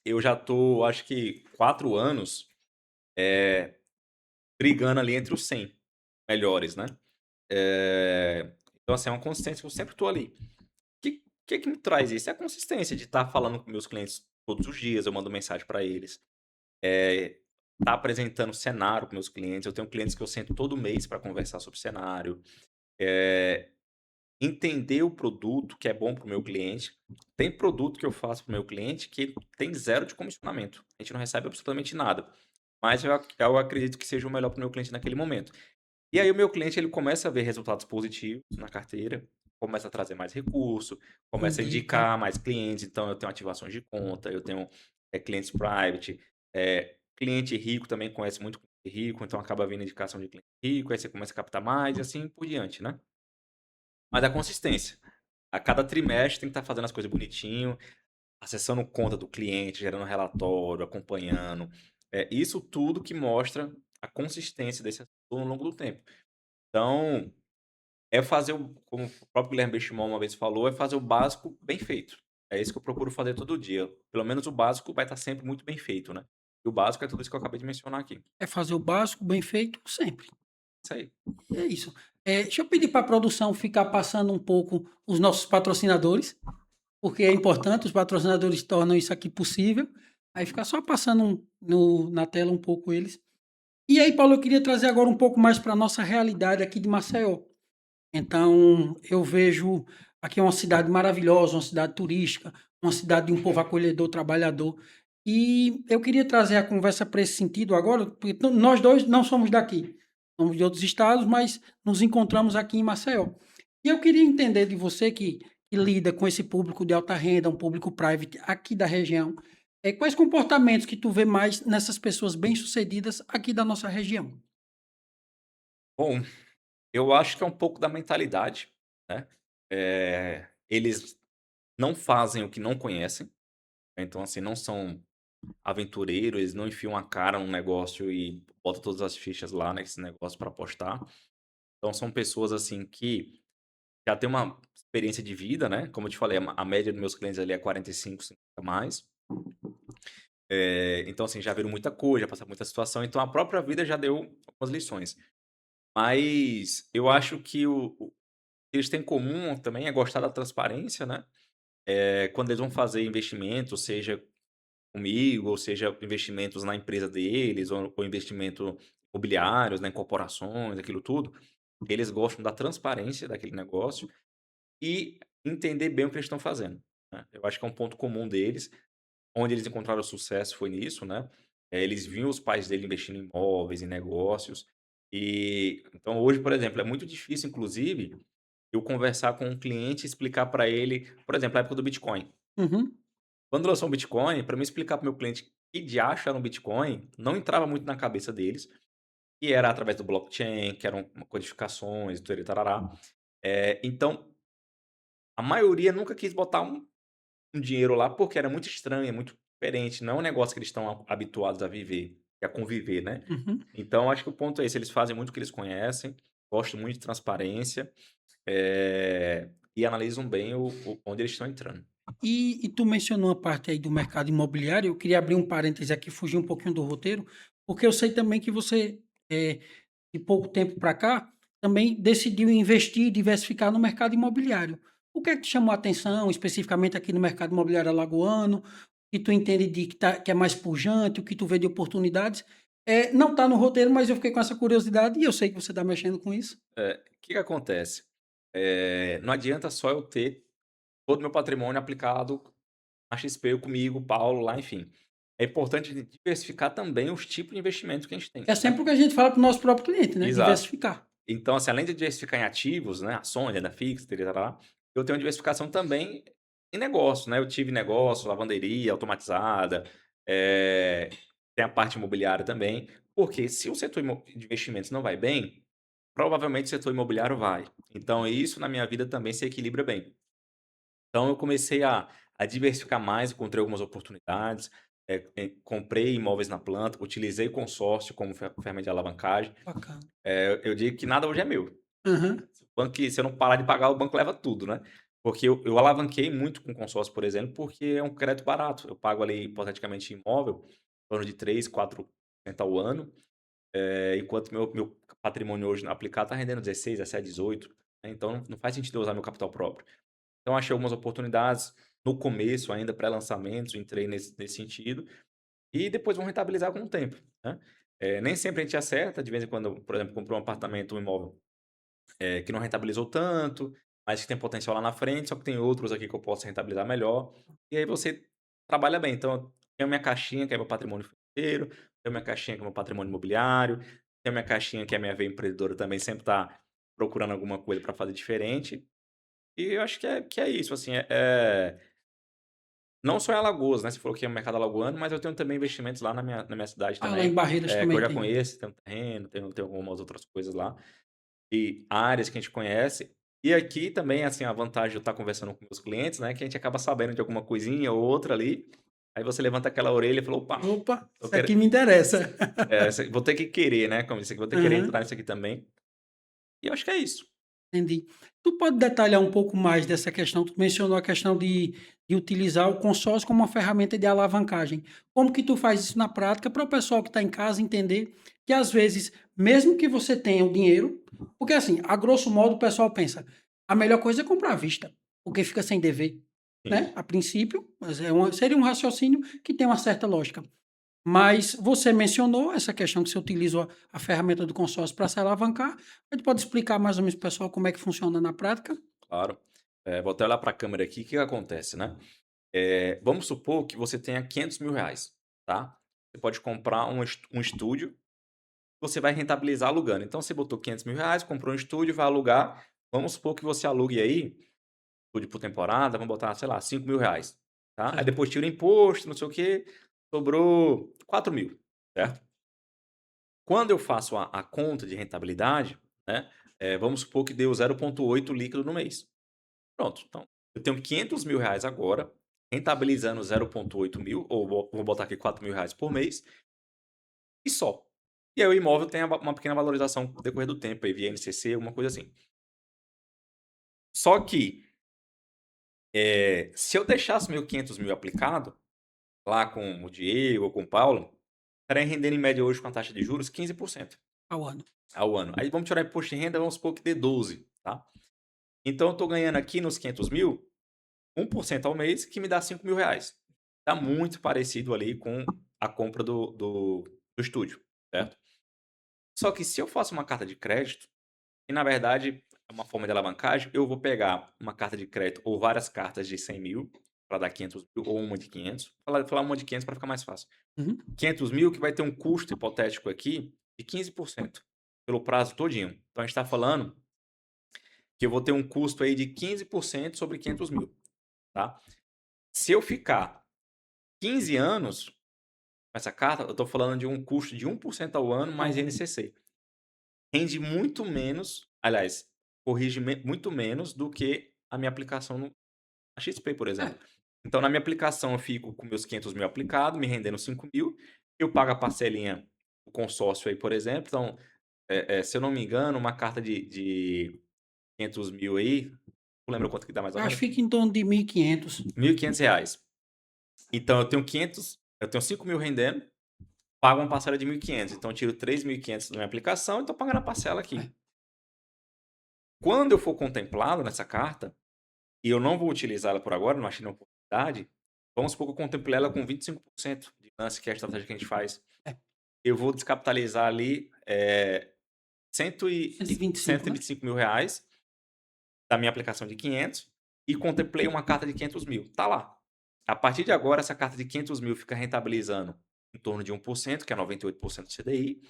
Eu já tô, acho que 4 anos, eh, brigando ali entre os 100 melhores, né. Então, assim, é uma consistência que eu sempre tô ali. Que me traz isso? É a consistência de estar falando com meus clientes todos os dias, eu mando mensagem para eles, tá apresentando cenário para meus clientes, eu tenho clientes que eu sento todo mês para conversar sobre cenário, eh, entender o produto que é bom para o meu cliente. Tem produto que eu faço para o meu cliente que tem zero de comissionamento, a gente não recebe absolutamente nada, mas eu acredito que seja o melhor para o meu cliente naquele momento. E aí o meu cliente ele começa a ver resultados positivos na carteira, começa a trazer mais recurso, começa a Indica. indicar mais clientes, então eu tenho ativações de conta, eu tenho, clientes private, cliente rico também conhece muito cliente rico, então acaba vindo indicação de cliente rico, aí você começa a captar mais e assim por diante, né. Mas a consistência, a cada trimestre tem que estar fazendo as coisas bonitinho, acessando conta do cliente, gerando relatório, acompanhando, isso tudo que mostra a consistência desse assessor ao longo do tempo. Então é fazer como o próprio Guilherme Benchimol uma vez falou, é fazer o básico bem feito. É isso que eu procuro fazer todo dia. Pelo menos o básico vai estar sempre muito bem feito, né. E o básico é tudo isso que eu acabei de mencionar aqui. É fazer o básico bem feito sempre. Isso aí. E é isso. Deixa eu pedir para a produção ficar passando um pouco os nossos patrocinadores, porque é importante, os patrocinadores tornam isso aqui possível. Aí fica só passando na tela um pouco eles. E aí, Paulo, eu queria trazer agora um pouco mais para a nossa realidade aqui de Maceió. Então, eu vejo aqui uma cidade maravilhosa, uma cidade turística, uma cidade de um povo acolhedor, trabalhador. E eu queria trazer a conversa para esse sentido agora, porque nós dois não somos daqui, somos de outros estados, mas nos encontramos aqui em Maceió. E eu queria entender de você que lida com esse público de alta renda, um público private aqui da região, quais comportamentos que tu vê mais nessas pessoas bem-sucedidas aqui da nossa região? Bom, eu acho que é um pouco da mentalidade, né. Eles não fazem o que não conhecem, né, então, assim, não são aventureiros, eles não enfiam a cara num negócio e botam todas as fichas lá nesse negócio para apostar. Então são pessoas, assim, que já têm uma experiência de vida, né, como eu te falei, a média dos meus clientes ali é 45, 50 a mais. Então, assim, já viram muita coisa, já passaram muita situação, então a própria vida já deu algumas lições. Mas eu acho que o que eles têm em comum também é gostar da transparência, né. Quando eles vão fazer investimentos, seja comigo, ou seja, investimentos na empresa deles, ou investimento imobiliários, né, em corporações, aquilo tudo, eles gostam da transparência daquele negócio e entender bem o que eles estão fazendo, né. Eu acho que é um ponto comum deles, onde eles encontraram sucesso foi nisso, né. Eles viam os pais dele investindo em imóveis, em negócios, e então hoje, por exemplo, é muito difícil, inclusive, eu conversar com um cliente e explicar para ele, por exemplo, a época do Bitcoin. Uhum, Quando lançou o Bitcoin, para mim explicar para o meu cliente que diacho era um Bitcoin, não entrava muito na cabeça deles, que era através do blockchain, que eram codificações, tudo tarará. Então, a maioria nunca quis botar um dinheiro lá, porque era muito estranho, é muito diferente, não é um negócio que eles estão habituados a viver, a conviver, né. uhum. Então acho que o ponto é esse, eles fazem muito o que eles conhecem, gostam muito de transparência, e analisam bem o onde eles estão entrando. E tu mencionou a parte aí do mercado imobiliário, eu queria abrir um parêntese aqui, fugir um pouquinho do roteiro, porque eu sei também que você, de pouco tempo para cá, também decidiu investir e diversificar no mercado imobiliário. O que é que te chamou a atenção, especificamente aqui no mercado imobiliário alagoano, que tu entende que é mais pujante, o que tu vê de oportunidades? Não está no roteiro, mas eu fiquei com essa curiosidade e eu sei que você está mexendo com isso. O que que acontece? Não adianta só eu ter todo o meu patrimônio aplicado na XP comigo, Paulo lá, enfim. É importante diversificar também os tipos de investimentos que a gente tem, É né. sempre o que a gente fala para o nosso próprio cliente, né? Exato. Diversificar. Então, assim, além de diversificar em ativos, né, ações, renda fixa, tarará, eu tenho diversificação também em negócio, né. Eu tive negócio, lavanderia automatizada, eh, tem a parte imobiliária também, porque se o setor de investimentos não vai bem, provavelmente o setor imobiliário vai. Então isso na minha vida também se equilibra bem. Então eu comecei a diversificar mais, encontrei algumas oportunidades, comprei imóveis na planta, utilizei consórcio como ferramenta de alavancagem. Bacana. Eu digo que nada hoje é meu. Aham. Se eu não parar de pagar, o banco leva tudo, né. Porque eu alavanquei muito com consórcio, por exemplo, porque é um crédito barato. Eu pago ali, hipoteticamente, imóvel, em torno de 3, 4% ao ano, enquanto meu patrimônio hoje aplicado está rendendo 16, 17, 18, né, então não faz sentido eu usar meu capital próprio. Então achei algumas oportunidades, no começo ainda, pré-lançamentos, entrei nesse sentido, e depois vão rentabilizar com o tempo, né. Nem sempre a gente acerta, de vez em quando, por exemplo, comprou um apartamento, um imóvel, que não rentabilizou tanto, mas que tem potencial lá na frente, só que tem outros aqui que eu posso rentabilizar melhor, e aí você trabalha bem. Então, eu tenho minha caixinha que é meu patrimônio financeiro, tenho minha caixinha que é meu patrimônio imobiliário, tenho minha caixinha que é minha veia empreendedora também, sempre tá procurando alguma coisa para fazer diferente, e eu acho que é isso, assim, não só em Alagoas, né, você falou que é o mercado alagoano, mas eu tenho também investimentos lá na minha cidade Ah, lá em também, Barreiras que eu também já tem. conheço, tenho terreno, tenho algumas outras coisas lá, e áreas que a gente conhece. E aqui também, assim, a vantagem de eu estar conversando com meus clientes, né, que a gente acaba sabendo de alguma coisinha ou outra ali, aí você levanta aquela orelha e fala: "Opa, Opa, eu isso quero aqui me interessa. vou ter que querer", né, como disse, vou ter que querer Aham, entrar nisso aqui também. E eu acho que é isso. entendi. Tu pode detalhar um pouco mais dessa questão? Tu mencionou a questão de utilizar o consórcio como uma ferramenta de alavancagem. Como que tu faz isso na prática para o pessoal que está em casa entender que, às vezes, mesmo que você tenha o dinheiro, porque assim, a grosso modo o pessoal pensa, a melhor coisa é comprar à vista, porque fica sem dever. Sim, né? A princípio, mas seria um raciocínio que tem uma certa lógica. Mas você mencionou essa questão que você utilizou a ferramenta do consórcio para se alavancar. A gente pode explicar mais ou menos para o pessoal como é que funciona na prática? claro. Vou até olhar para a câmera aqui, o que que acontece, né? Vamos supor que você tenha R$ 500.000, tá? Você pode comprar um estúdio, você vai rentabilizar alugando. Então você botou R$ 500.000, comprou um estúdio, vai alugar. Vamos supor que você alugue aí, estúdio por temporada, vamos botar, sei lá, R$ 5.000, tá? Aí Certo. depois tira o imposto, não sei o quê, sobrou 4.000, certo? Quando eu faço a conta de rentabilidade, né, vamos supor que deu 0,8 líquido no mês. Pronto, então eu tenho R$ 500.000 agora, rentabilizando 0,8 mil, ou vou botar aqui R$ 4.000 por mês, e só. E aí o imóvel tem uma pequena valorização no decorrer do tempo, aí via INCC, alguma coisa assim. Só que, se eu deixasse meu 500.000 aplicado, lá com o Diego ou com o Paulo, estaria rendendo em média hoje com a taxa de juros 15% Ao ano. ao ano. Aí vamos tirar imposto de renda, vamos supor que dê 12, tá? Então eu estou ganhando aqui nos 500.000, 1% ao mês, que me dá R$ 5.000. Tá muito parecido ali com a compra do estúdio, certo? Só que se eu faço uma carta de crédito, e na verdade é uma forma de alavancagem, eu vou pegar uma carta de crédito ou várias cartas de 100.000 para dar 500.000, ou uma de 500. Falar uma de 500 para ficar mais fácil. Uhum. 500.000 que vai ter um custo hipotético aqui de 15% pelo prazo todinho. Então a gente está falando que eu vou ter um custo aí de 15% sobre 500.000, tá? Se eu ficar 15 anos com essa carta, eu estou falando de um custo de 1% ao ano mais Ao ano. INCC. Rende muito menos, aliás, corrige muito menos do que a minha aplicação na XP, por exemplo. É, Então, na minha aplicação, eu fico com meus 500.000 aplicado, me rendendo 5.000, eu pago a parcelinha do consórcio aí, por exemplo. Então, se eu não me engano, uma carta de 500.000 aí, não lembro quanto que dá mais ou acho menos, que fica em torno de 1.500. R$ 1.500. Então, eu tenho 5.000 rendendo, pago uma parcela de 1.500. Então, eu tiro 3.500 da minha aplicação e estou pagando a parcela É. aqui. Quando eu for contemplado nessa carta, e eu não vou utilizá-la por agora, não achei nenhuma oportunidade, vamos supor que eu contemplei ela com 25% de lance, que é a estratégia que a gente faz. É. Eu vou descapitalizar ali, cento 125, e né? vinte e cinco mil reais da minha aplicação de 500 e contemplei uma carta de 500.000. Tá lá. A partir de agora, essa carta de 500.000 fica rentabilizando em torno de 1%, que é 98% do CDI.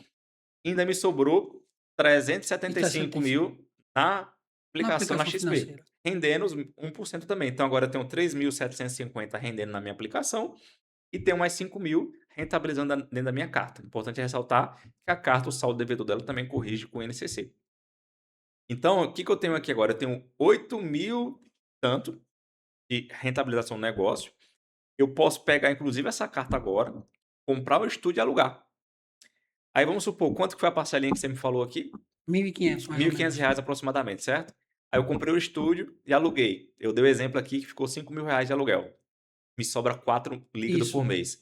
Ainda me sobrou trezentos e E setenta e tá cinco 75 mil na na aplicação na aplicação XP, financeira. rendendo os 1% também. Então agora eu tenho 3.750 rendendo na minha aplicação e tenho mais 5.000 rentabilizando dentro da minha carta. Importante ressaltar que a carta, o saldo devedor dela também corrige com o INCC. Então, o que que eu tenho aqui agora? Eu tenho 8.000 tanto de rentabilização do negócio. Eu posso pegar inclusive essa carta agora, comprar o estúdio e alugar. Aí vamos supor, quanto que foi a parcelinha que você me falou aqui? 1.500 mais ou R$ 1.500 menos. aproximadamente, certo? Aí eu comprei o estúdio e aluguei. Eu dei o exemplo aqui que ficou R$ 5.000 de aluguel. Me sobra 4 líquido Isso. por mês.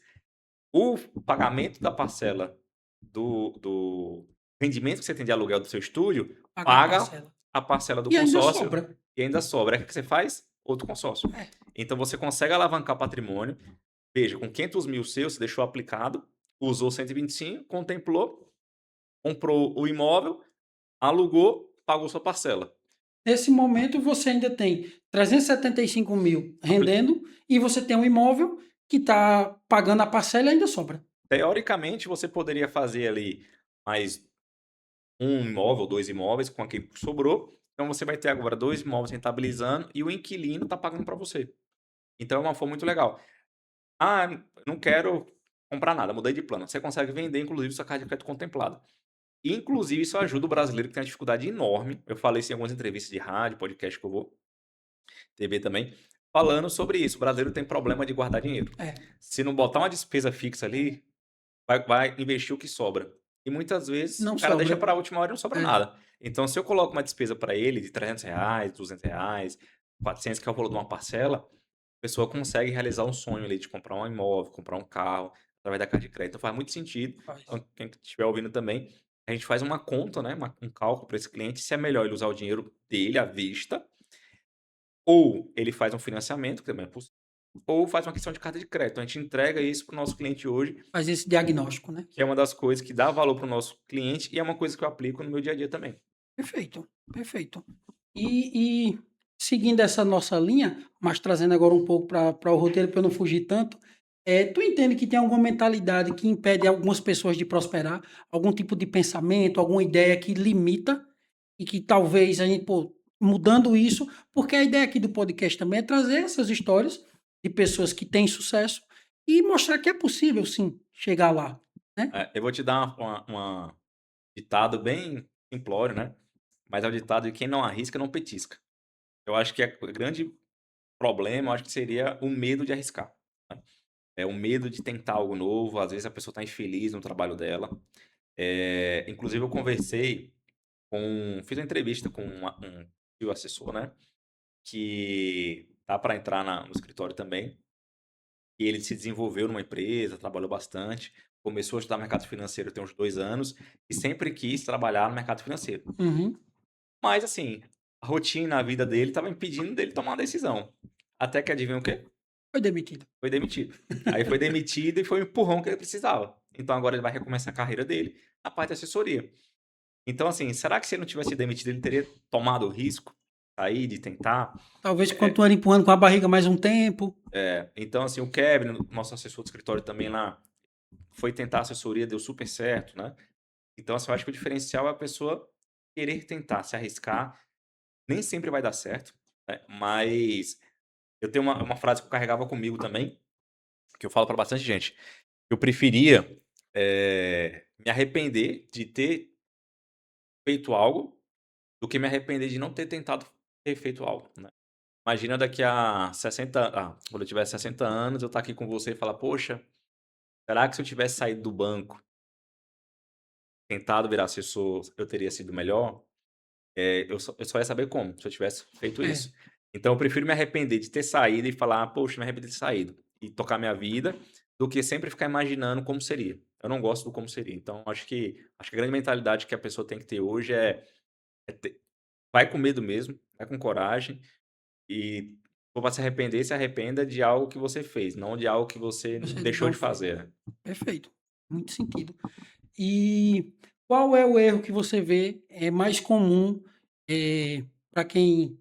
O pagamento da parcela do rendimento que você tem de aluguel do seu estúdio Paga a paga parcela. a parcela do E ainda consórcio sobra. e ainda sobra. Aí o que você faz? Outro consórcio. É. Então você consegue alavancar patrimônio. Veja, com 500.000 seus, você deixou aplicado, usou 125, contemplou, comprou o imóvel, alugou, pagou sua parcela. Nesse momento, você ainda tem 375.000 Apli rendendo e você tem um imóvel que está pagando a parcela e ainda sobra. Teoricamente, você poderia fazer ali mais um imóvel, 2 imóveis com aquilo que sobrou. Então você vai ter agora 2 imóveis rentabilizando e o inquilino está pagando para você. Então é uma forma muito legal. "Ah, não quero comprar nada, mudei de plano". Você consegue vender inclusive sua carta de crédito contemplada. E inclusive isso ajuda o brasileiro que tem uma dificuldade enorme, eu falei isso em algumas entrevistas de rádio, podcast que eu vou, TV também, falando sobre isso. O brasileiro tem problema de guardar dinheiro. É. Se não botar uma despesa fixa ali, vai investir o que sobra. E muitas vezes o Não cara deixa sobra. para a última hora e não sobra É. nada. Então, se eu coloco uma despesa para ele de R$ 300, R$ 200, 400, que é o valor de uma parcela, a pessoa consegue realizar um sonho ali de comprar um imóvel, comprar um carro, através da carta de crédito. Então, faz muito sentido. Faz. Então, quem estiver ouvindo também, a gente faz uma conta, né, um cálculo para esse cliente, se é melhor ele usar o dinheiro dele à vista Ou ele faz um financiamento, que também é possível, ou faz uma questão de carta de crédito. A gente entrega isso para o nosso cliente hoje, Faz esse diagnóstico, né? que é uma das coisas que dá valor para o nosso cliente e é uma coisa que eu aplico no meu dia a dia também. Perfeito, perfeito. E seguindo essa nossa linha, mas trazendo agora um pouco para o roteiro para eu não fugir tanto, tu entende que tem alguma mentalidade que impede algumas pessoas de prosperar? Algum tipo de pensamento, alguma ideia que limita e que talvez a gente, pô, mudando isso, porque a ideia aqui do podcast também é trazer essas histórias de pessoas que têm sucesso e mostrar que é possível sim chegar lá, né? Eu vou te dar ditado bem simplório, né, mas é o ditado de quem não arrisca não petisca. Eu acho que o grande problema, eu acho que seria o medo de arriscar, né. É o medo de tentar algo novo, às vezes a pessoa está infeliz no trabalho dela. Inclusive eu fiz uma entrevista com um tio assessor, né, que tá para entrar no escritório também, e ele se desenvolveu numa empresa, trabalhou bastante, começou a estudar mercado financeiro tem uns 2 anos, e sempre quis trabalhar no mercado financeiro. Uhum. Mas assim, a rotina, a vida dele estava impedindo dele tomar uma decisão. Até que adivinha o quê? Foi demitido. Foi demitido. Aí foi demitido e foi o empurrão que ele precisava. Então agora ele vai recomeçar a carreira dele na parte de assessoria. Então assim, será que se ele não tivesse sido demitido, ele teria tomado o risco, aí de tentar? Talvez Eh continuar empurrando com a barriga mais um tempo. então assim, o Kevin, nosso assessor do escritório também lá, foi tentar assessoria, deu super certo, né. Então assim, eu acho que o diferencial é a pessoa querer tentar, se arriscar. Nem sempre vai dar certo, né, mas eu tenho uma frase que eu carregava comigo também, que eu falo pra bastante gente. Eu preferia, me arrepender de ter feito algo, do que me arrepender de não ter tentado ter feito algo, né. Imagina daqui a quando eu tiver 60 anos, eu estar aqui com você e falar: "Poxa, será que se eu tivesse saído do banco, tentado virar assessor, eu teria sido melhor?" Eu só ia saber como, se eu tivesse feito É, isso. Então eu prefiro me arrepender de ter saído e falar: "Poxa, me arrependi de ter saído", e tocar minha vida, do que sempre ficar imaginando como seria. Eu não gosto do como seria. Então acho que a grande mentalidade que a pessoa tem que ter hoje é ter vai com medo mesmo, vai com coragem e se for pra se arrepender, se arrependa de algo que você fez, não de algo que você você deixou não de fez. fazer, né. Perfeito. Muito sentido. E qual é o erro que você vê é mais comum para quem.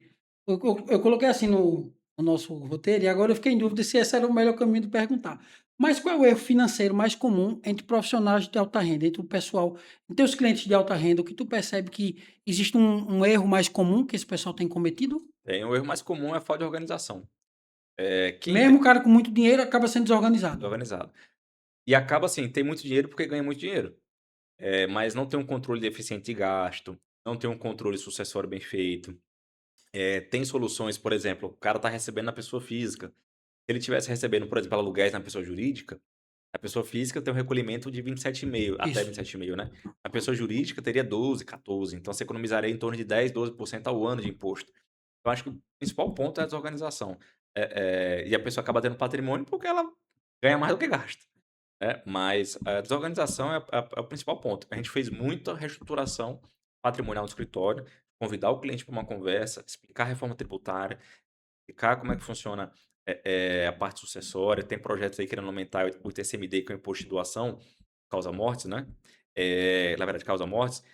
Eu coloquei assim no nosso roteiro, e agora eu fiquei em dúvida se esse era o melhor caminho de perguntar. Mas qual é o erro financeiro mais comum entre profissionais de alta renda, entre o pessoal, entre os clientes de alta renda, o que tu percebe que existe um erro mais comum que esse pessoal tem cometido? Tem o erro mais comum é a falta de organização. Quem Mesmo o tem cara com muito dinheiro acaba sendo desorganizado. desorganizado. E acaba assim, tem muito dinheiro porque ganha muito dinheiro. Mas não tem um controle eficiente de gasto, não tem um controle sucessório bem feito. Tem soluções, por exemplo, o cara está recebendo na pessoa física. Se ele tivesse recebendo, por exemplo, aluguéis na pessoa jurídica, a pessoa física tem um recolhimento de 27,5, até Isso. 27,5, né. A pessoa jurídica teria 12, 14, então você economizaria em torno de 10, 12% ao ano de imposto. Eu acho que o principal ponto é a desorganização. E a pessoa acaba tendo patrimônio porque ela ganha mais do que gasta. Mas a desorganização é o principal ponto. A gente fez muita reestruturação patrimonial no escritório, convidar o cliente para uma conversa, explicar a reforma tributária, explicar como é que funciona, a parte sucessória. Tem projetos aí querendo aumentar o ITCMD, que é o imposto de doação, causa-mortes, né, na verdade causa-mortes,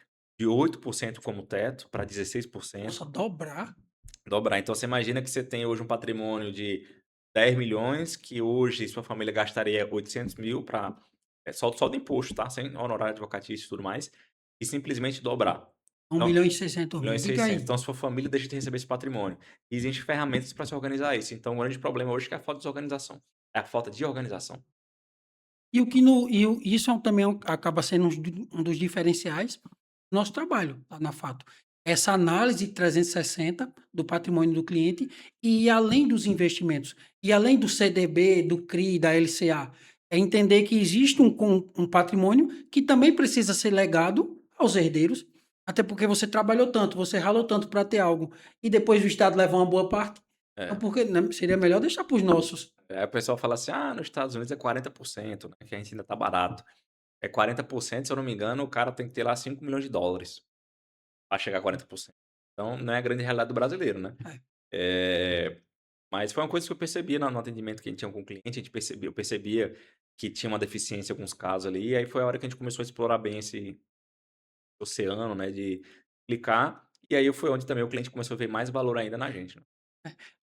de 8% como teto para Nossa, 16%, dobrar? dobrar. Então você imagina que você tem hoje um patrimônio de 10 milhões, que hoje sua família gastaria 800 mil para só do imposto, tá, sem honorário advocatício e tudo mais, e simplesmente dobrar. Um Então, milhão e 600 1.600.000. mil. Diga aí. Então sua família deixa de receber esse patrimônio. E existem ferramentas para se organizar isso. Então o grande problema hoje é a falta de desorganização. É a falta de organização. E o que no e o isso é também acaba sendo um dos diferenciais do nosso trabalho lá na Fato. Essa análise 360 do patrimônio do cliente e além dos investimentos, e além do CDB, do CRI, da LCA, é entender que existe um patrimônio que também precisa ser legado aos herdeiros, até porque você trabalhou tanto, você ralou tanto para ter algo, e depois o Estado leva uma boa parte, então É. porque, né, seria melhor deixar para os nossos. Aí o pessoal fala assim: "Ah, nos Estados Unidos é 40%, né, que a gente ainda tá barato". É 40%, se eu não me engano, o cara tem que ter lá $5 milhões para chegar a 40%. Então não é a grande realidade do brasileiro, né. Eh, mas foi uma coisa que eu percebia no atendimento que a gente tinha com o cliente, a gente percebia eu percebia que tinha uma deficiência em alguns casos ali, e aí foi a hora que a gente começou a explorar bem esse oceano, né, de clicar, e aí foi onde também o cliente começou a ver mais valor ainda na gente, né.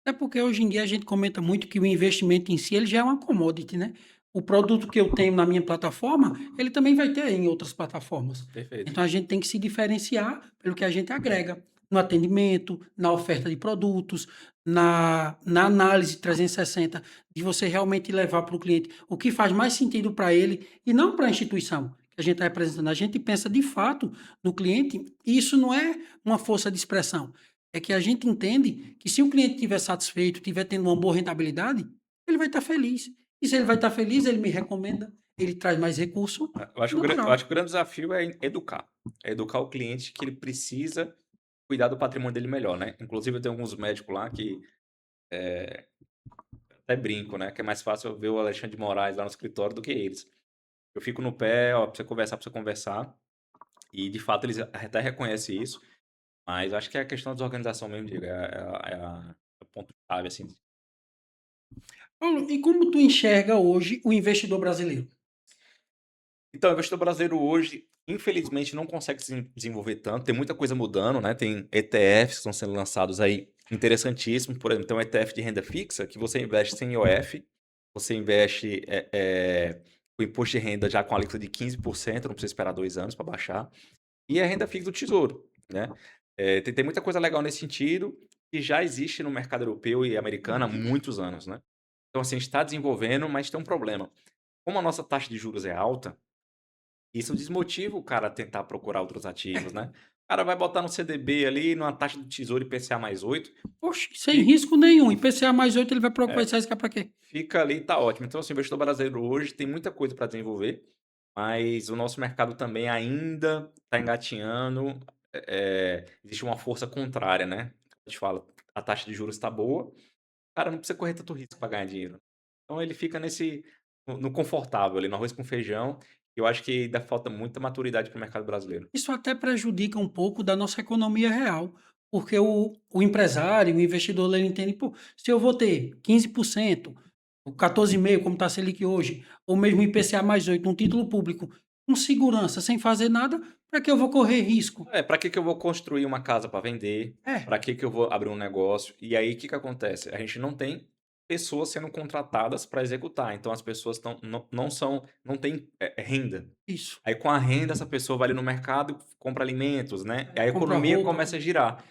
É porque hoje em dia a gente comenta muito que o investimento em si ele já é uma commodity, né. O produto que eu tenho na minha plataforma, ele também vai ter em outras plataformas. Perfeito. Então a gente tem que se diferenciar pelo que a gente agrega, no atendimento, na oferta de produtos, na análise 360, de você realmente levar para o cliente o que faz mais sentido para ele e não para a instituição que a gente está representando. A gente pensa de fato no cliente e isso não é uma força de expressão. É que a gente entende que se o cliente estiver satisfeito, estiver tendo uma boa rentabilidade, ele vai estar feliz. E se ele vai estar feliz, ele me recomenda, ele traz mais recurso, Eu natural. acho que o grande desafio é educar. É educar o cliente que ele precisa cuidar do patrimônio dele melhor, né. Inclusive eu tenho alguns médicos lá que, até brinco, né, que é mais fácil eu ver o Alexandre de Moraes lá no escritório do que eles. Eu fico no pé: "Ó, pra você conversar", e de fato eles até reconhecem isso, mas acho que é a questão da desorganização mesmo, Diego, é o ponto-chave, assim. Paulo, e como tu enxerga hoje o investidor brasileiro? Então, o investidor brasileiro hoje, infelizmente, não consegue se desenvolver tanto. Tem muita coisa mudando, né? Tem ETFs que estão sendo lançados aí, interessantíssimos. Por exemplo, tem um ETF de renda fixa que você investe sem IOF, você investe o imposto de renda já com a alíquota de 15%, não precisa esperar 2 anos para baixar. E é renda fixa do Tesouro, né? Tem muita coisa legal nesse sentido que já existe no mercado europeu e americano há muitos anos, né? Então, assim, a gente está desenvolvendo, mas tem um problema. Como a nossa taxa de juros é alta, isso desmotiva o cara a tentar procurar outros ativos, né. O cara vai botar no CDB ali, numa taxa do Tesouro IPCA mais 8, Oxe, sem fi risco nenhum. IPCA mais 8 ele vai é, se arriscar para quê? fica ali e tá ótimo. Então, assim, o investidor brasileiro hoje tem muita coisa para desenvolver, mas o nosso mercado também ainda está engatinhando, existe uma força contrária, né. A gente fala, a taxa de juros está boa, o cara não precisa correr tanto risco para ganhar dinheiro. Então ele fica no confortável ali, no arroz com feijão, e eu acho que ainda falta muita maturidade para o mercado brasileiro. Isso até prejudica um pouco da nossa economia real, porque o empresário, o investidor, ele entende, pô, se eu vou ter 15%, o 14,5%, como está a Selic hoje, ou mesmo IPCA mais 8, um título público, com segurança, sem fazer nada, para que eu vou correr risco? Para que que eu vou construir uma casa para vender? É, Para que que eu vou abrir um negócio? E aí, o que que acontece? A gente não tem pessoas sendo contratadas para executar, então as pessoas não têm, renda. isso. Aí com a renda essa pessoa vai ali no mercado, compra alimentos, né, e a Compra economia roupa. começa a girar.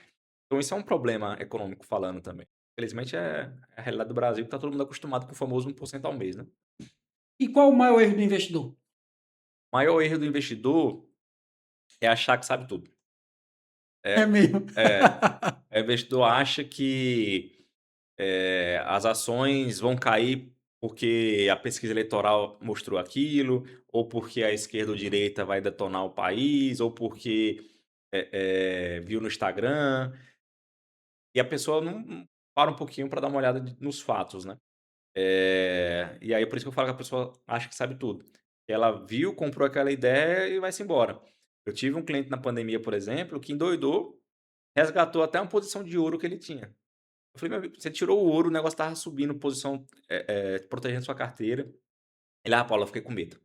Então isso é um problema econômico falando também. Infelizmente é a realidade do Brasil que tá todo mundo acostumado com o famoso 1% ao mês, né. E qual o maior erro do investidor? O maior erro do investidor é achar que sabe tudo. É É, mesmo. é. O investidor acha que as ações vão cair porque a pesquisa eleitoral mostrou aquilo, ou porque a esquerda ou direita vai detonar o país, ou porque, viu no Instagram, e a pessoa não para um pouquinho para dar uma olhada nos fatos, né. E aí por isso que eu falo que a pessoa acha que sabe tudo. Ela viu, comprou aquela ideia e vai-se embora. Eu tive um cliente na pandemia, por exemplo, que endoidou, resgatou até uma posição de ouro que ele tinha. Eu falei: "Meu amigo, você tirou o ouro, o negócio estava subindo, posição, protegendo sua carteira". Ele: "Ah, Paulo, eu fiquei com medo".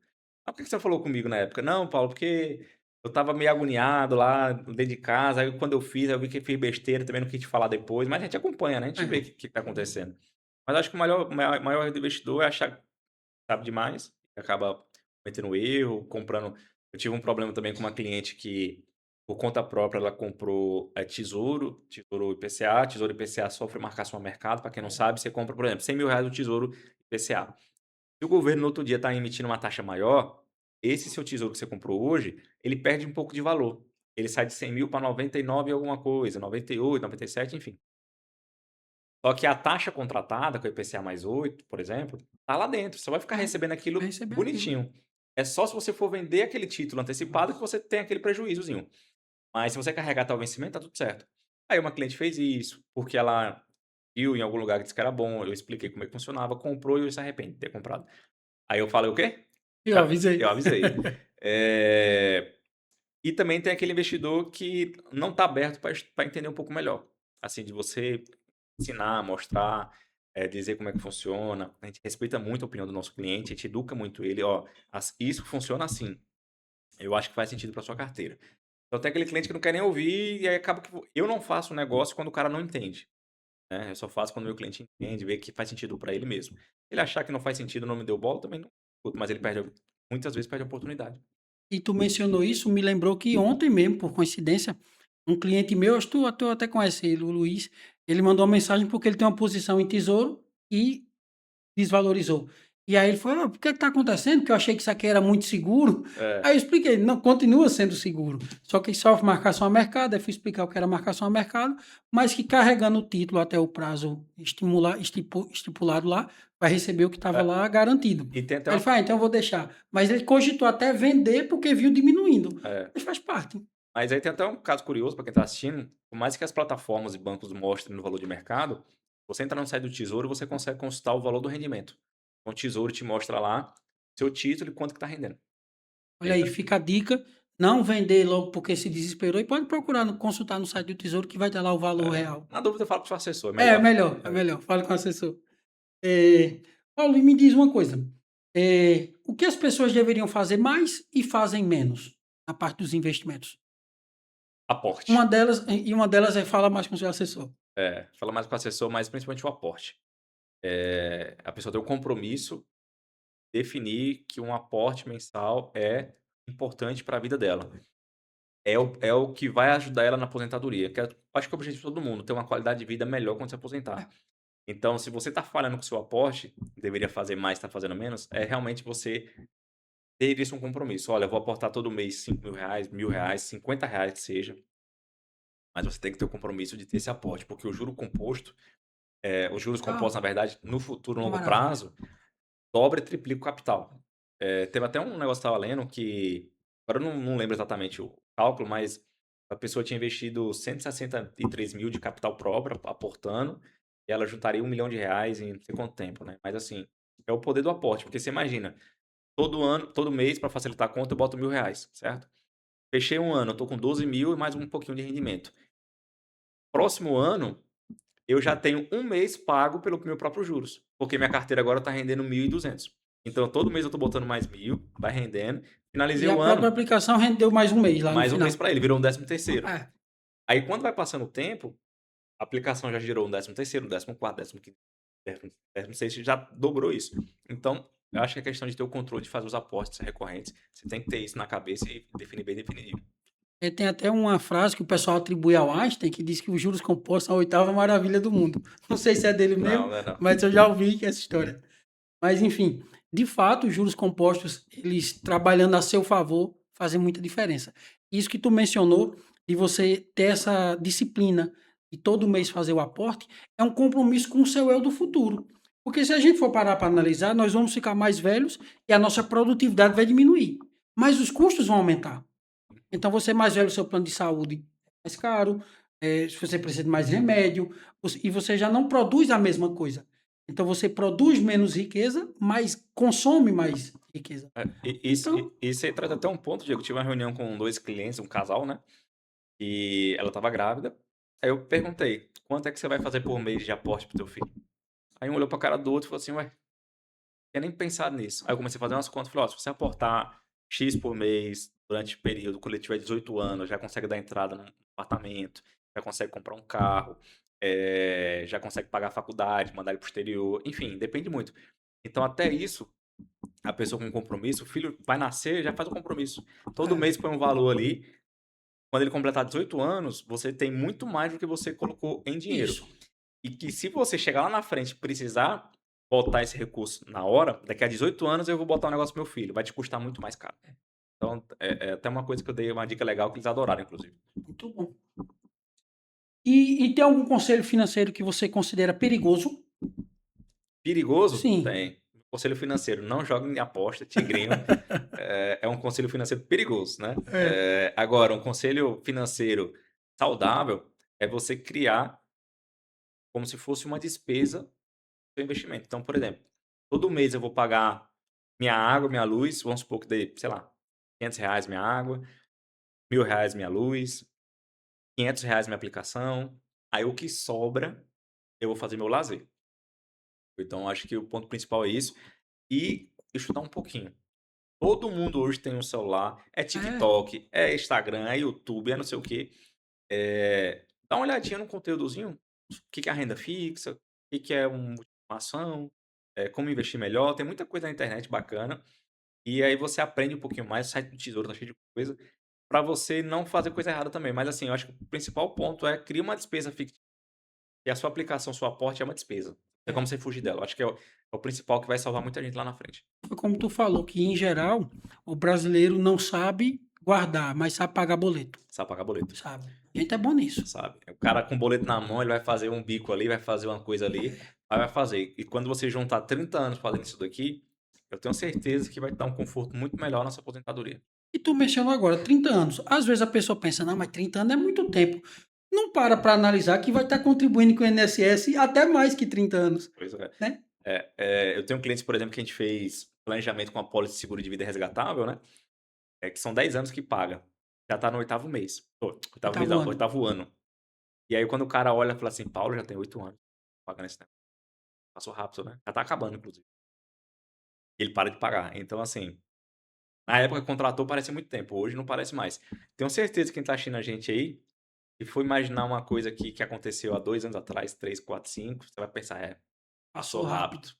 "Ah, por que que você falou comigo na época?". "Não, Paulo, porque eu estava meio agoniado lá dentro de casa, aí quando eu fiz, aí eu vi que fiz besteira, também não quis te falar depois", mas a gente acompanha, né, a gente vê o É. que tá acontecendo. Mas acho que o maior erro do investidor é achar que sabe demais, e acaba cometendo erro, comprando. Eu tive um problema também com uma cliente que, por conta própria, ela comprou, Tesouro IPCA. Tesouro IPCA sofre marcação a mercado, para quem não sabe, você compra, por exemplo, R$ 100.000 do Tesouro IPCA. Se o governo no outro dia está emitindo uma taxa maior, esse seu tesouro que você comprou hoje, ele perde um pouco de valor. Ele sai de 100.000 para 99 e alguma coisa, 98, 97, enfim. Só que a taxa contratada, com o IPCA mais 8, por exemplo, tá lá dentro, você vai ficar É, recebendo vai aquilo receber aquilo. bonitinho. É só se você for vender aquele título antecipado que você tem aquele prejuízozinho. Mas se você carregar até o vencimento, tá tudo certo. Aí uma cliente fez isso, porque ela viu em algum lugar que disse que era bom, eu expliquei como é que funcionava, comprou e se arrepende de ter comprado. Aí eu falei: "O quê?". Eu Já avisei. eu avisei. Eh, e também tem aquele investidor que não está aberto para entender um pouco melhor, assim, de você ensinar, mostrar, dizer como é que funciona. A gente respeita muito a opinião do nosso cliente, a gente educa muito ele, ó, isso funciona assim. Eu acho que faz sentido para sua carteira. Então tem aquele cliente que não quer nem ouvir e aí acaba que eu não faço um negócio quando o cara não entende, né? Eu só faço quando o meu cliente entende, vê que faz sentido para ele mesmo. Ele achar que não faz sentido, não me deu bola, também não escuto, mas ele muitas vezes perde a oportunidade. E tu mencionou isso, me lembrou que ontem mesmo, por coincidência, um cliente meu, acho que tu até conhece ele, o Luiz, ele mandou uma mensagem porque ele tem uma posição em tesouro e desvalorizou. E aí ele falou: "Ah, por que que tá acontecendo? Porque eu achei que isso aqui era muito seguro." É, Aí eu expliquei: "Não, continua sendo seguro, só que sofre marcação a mercado." Aí fui explicar o que era marcação a mercado, mas que carregando o título até o prazo estipulado lá, vai receber o que estava é, lá garantido. e tem até Aí ele uma. falou: "Ah, então eu vou deixar." Mas ele cogitou até vender porque viu diminuindo, É, mas faz parte. mas aí tem até um caso curioso para quem está assistindo, por mais que as plataformas e bancos mostrem no valor de mercado, você entra no site do Tesouro, você consegue consultar o valor do rendimento. Então o Tesouro te mostra lá seu título e quanto que está rendendo. Olha aí, Beleza? fica a dica, não vender logo porque se desesperou e pode procurar consultar no site do Tesouro que vai ter lá o valor real. Na dúvida, fala para o seu assessor, é É melhor. melhor, é É. melhor. Fale com o assessor. Paulo, e me diz uma coisa, o que as pessoas deveriam fazer mais e fazem menos na parte dos investimentos? Aporte. Uma delas é falar mais com o seu assessor. Fala mais com o assessor, mas principalmente o aporte. A pessoa tem um compromisso, definir que um aporte mensal é importante para a vida dela. É o que vai ajudar ela na aposentadoria, que acho que é o objetivo de todo mundo, ter uma qualidade de vida melhor quando se aposentar. Então, se você está falhando com o seu aporte, deveria fazer mais, está fazendo menos, é realmente você ter isso um compromisso. Olha, eu vou aportar todo mês R$ 5.000, R$ 1.000, R$ 50 que seja, mas você tem que ter o compromisso de ter esse aporte, porque o juro composto, os juros Ah, compostos, na verdade, no futuro, no uma longo maravilha. prazo, dobra e triplica o capital. Teve até um negócio que eu estava lendo que, agora eu não lembro exatamente o cálculo, mas a pessoa tinha investido 163 mil de capital próprio, aportando, e ela juntaria R$ 1 milhão em não sei quanto tempo, né? Mas assim, é o poder do aporte, porque você imagina, todo ano, todo mês, para facilitar a conta, eu boto R$ 1.000, certo? Fechei um ano, eu tô com 12 mil e mais um pouquinho de rendimento. Próximo ano, eu já tenho um mês pago pelo meu próprio juros, porque minha carteira agora está rendendo 1.200. Então, todo mês eu estou botando mais 1.000, vai rendendo. Finalizei E a o própria ano, aplicação rendeu mais um mês lá no mais um mês final. para ele, virou um 13º. É, Aí, quando vai passando o tempo, a aplicação já gerou um 13º, um 14º, 15º, 16º, já dobrou isso. Então, eu acho que é questão de ter o controle de fazer os aportes recorrentes. Você tem que ter isso na cabeça e definir bem definido. tem até uma frase que o pessoal atribui ao Einstein que diz que os juros compostos são a oitava maravilha do mundo. Não sei se é dele Não, mesmo, não é não. mas eu já ouvi essa história. Mas enfim, de fato, os juros compostos, eles trabalhando a seu favor, fazem muita diferença. Isso que tu mencionou, de você ter essa disciplina e todo mês fazer o aporte, é um compromisso com o seu eu do futuro. Porque se a gente for parar para analisar, nós vamos ficar mais velhos e a nossa produtividade vai diminuir. Mas os custos vão aumentar. Então, você mais velho, o seu plano de saúde é mais caro, se você precisa de mais remédio, e você já não produz a mesma coisa. Então, você produz menos riqueza, mas consome mais riqueza. Então, Isso aí traz até um ponto, Diego. Eu tive uma reunião com dois clientes, um casal, né? E ela estava grávida. Aí eu perguntei, quanto é que você vai fazer por mês de aporte pro teu filho? Aí um olhou pra cara do outro e falou assim, ué, tinha nem pensado nisso. Aí eu comecei a fazer umas contas, falei, ó, se você aportar X por mês durante o período, quando ele tiver 18 anos, já consegue dar entrada num apartamento, já consegue comprar um carro, já consegue pagar a faculdade, mandar ele pro exterior, enfim, depende muito. Então até isso, a pessoa com compromisso, o filho vai nascer, já faz o compromisso. Todo é, mês põe um valor ali. Quando ele completar 18 anos, você tem muito mais do que você colocou em dinheiro. isso. E que se você chegar lá na frente e precisar botar esse recurso na hora, daqui a 18 anos eu vou botar um negócio pro meu filho, vai te custar muito mais caro. Então, é até uma coisa que eu dei uma dica legal que eles adoraram, inclusive. Muito bom. E tem algum conselho financeiro que você considera perigoso? Perigoso? Sim. Tem. Conselho financeiro, não jogue em aposta, tigrinho. É um conselho financeiro perigoso, né? É. Agora, um conselho financeiro saudável é você criar como se fosse uma despesa do seu investimento. Então, por exemplo, todo mês eu vou pagar minha água, minha luz, vamos supor que dê, sei lá, R$ 500 minha água, R$ 1.000 minha luz, R$ 500 minha aplicação. Aí o que sobra eu vou fazer meu lazer. Então acho que o ponto principal é isso. E estudar um pouquinho. Todo mundo hoje tem um celular, é É, TikTok, é Instagram, é YouTube, é não sei o quê. Dá uma olhadinha no conteúdozinho, o que que é a renda fixa, o que que é uma ação, como investir melhor, tem muita coisa na internet bacana, e aí você aprende um pouquinho mais, o site do Tesouro tá cheio de coisa, pra você não fazer coisa errada também. Mas assim, eu acho que o principal ponto é criar uma despesa fictícia, e a sua aplicação, seu aporte é uma despesa. Não tem como é. você fugir dela. Eu acho que é o principal que vai salvar muita gente lá na frente. Foi como tu falou, que em geral o brasileiro não sabe guardar, mas sabe pagar boleto, Sabe pagar boleto. sabe? A gente é bom nisso. Sabe? O cara com o boleto na mão, ele vai fazer um bico ali, vai fazer uma coisa ali, aí vai fazer. E quando você juntar 30 anos fazendo isso daqui, eu tenho certeza que vai te dar um conforto muito melhor na sua aposentadoria. E tu mencionou agora 30 anos. Às vezes a pessoa pensa, não, mas 30 anos é muito tempo. Não para analisar que vai estar contribuindo com o INSS até mais que 30 anos, Pois é. né? Eu tenho clientes, por exemplo, que a gente fez planejamento com a pólice de seguro de vida resgatável, né? Que são 10 anos que paga. Já tá no oitavo mês. Oitavo mês Oitavo não, ano. oitavo ano. E aí quando o cara olha e fala assim, Paulo já tem 8 anos pagando esse negócio. Passou rápido, né? Já tá acabando, inclusive. Ele para de pagar. Então, assim, na época que contratou parecia muito tempo, hoje não parece mais. Tenho certeza que quem tá assistindo a gente aí, e for imaginar uma coisa que aconteceu há 2 anos atrás, 3, 4, 5, você vai pensar: passou Passou rápido. rápido",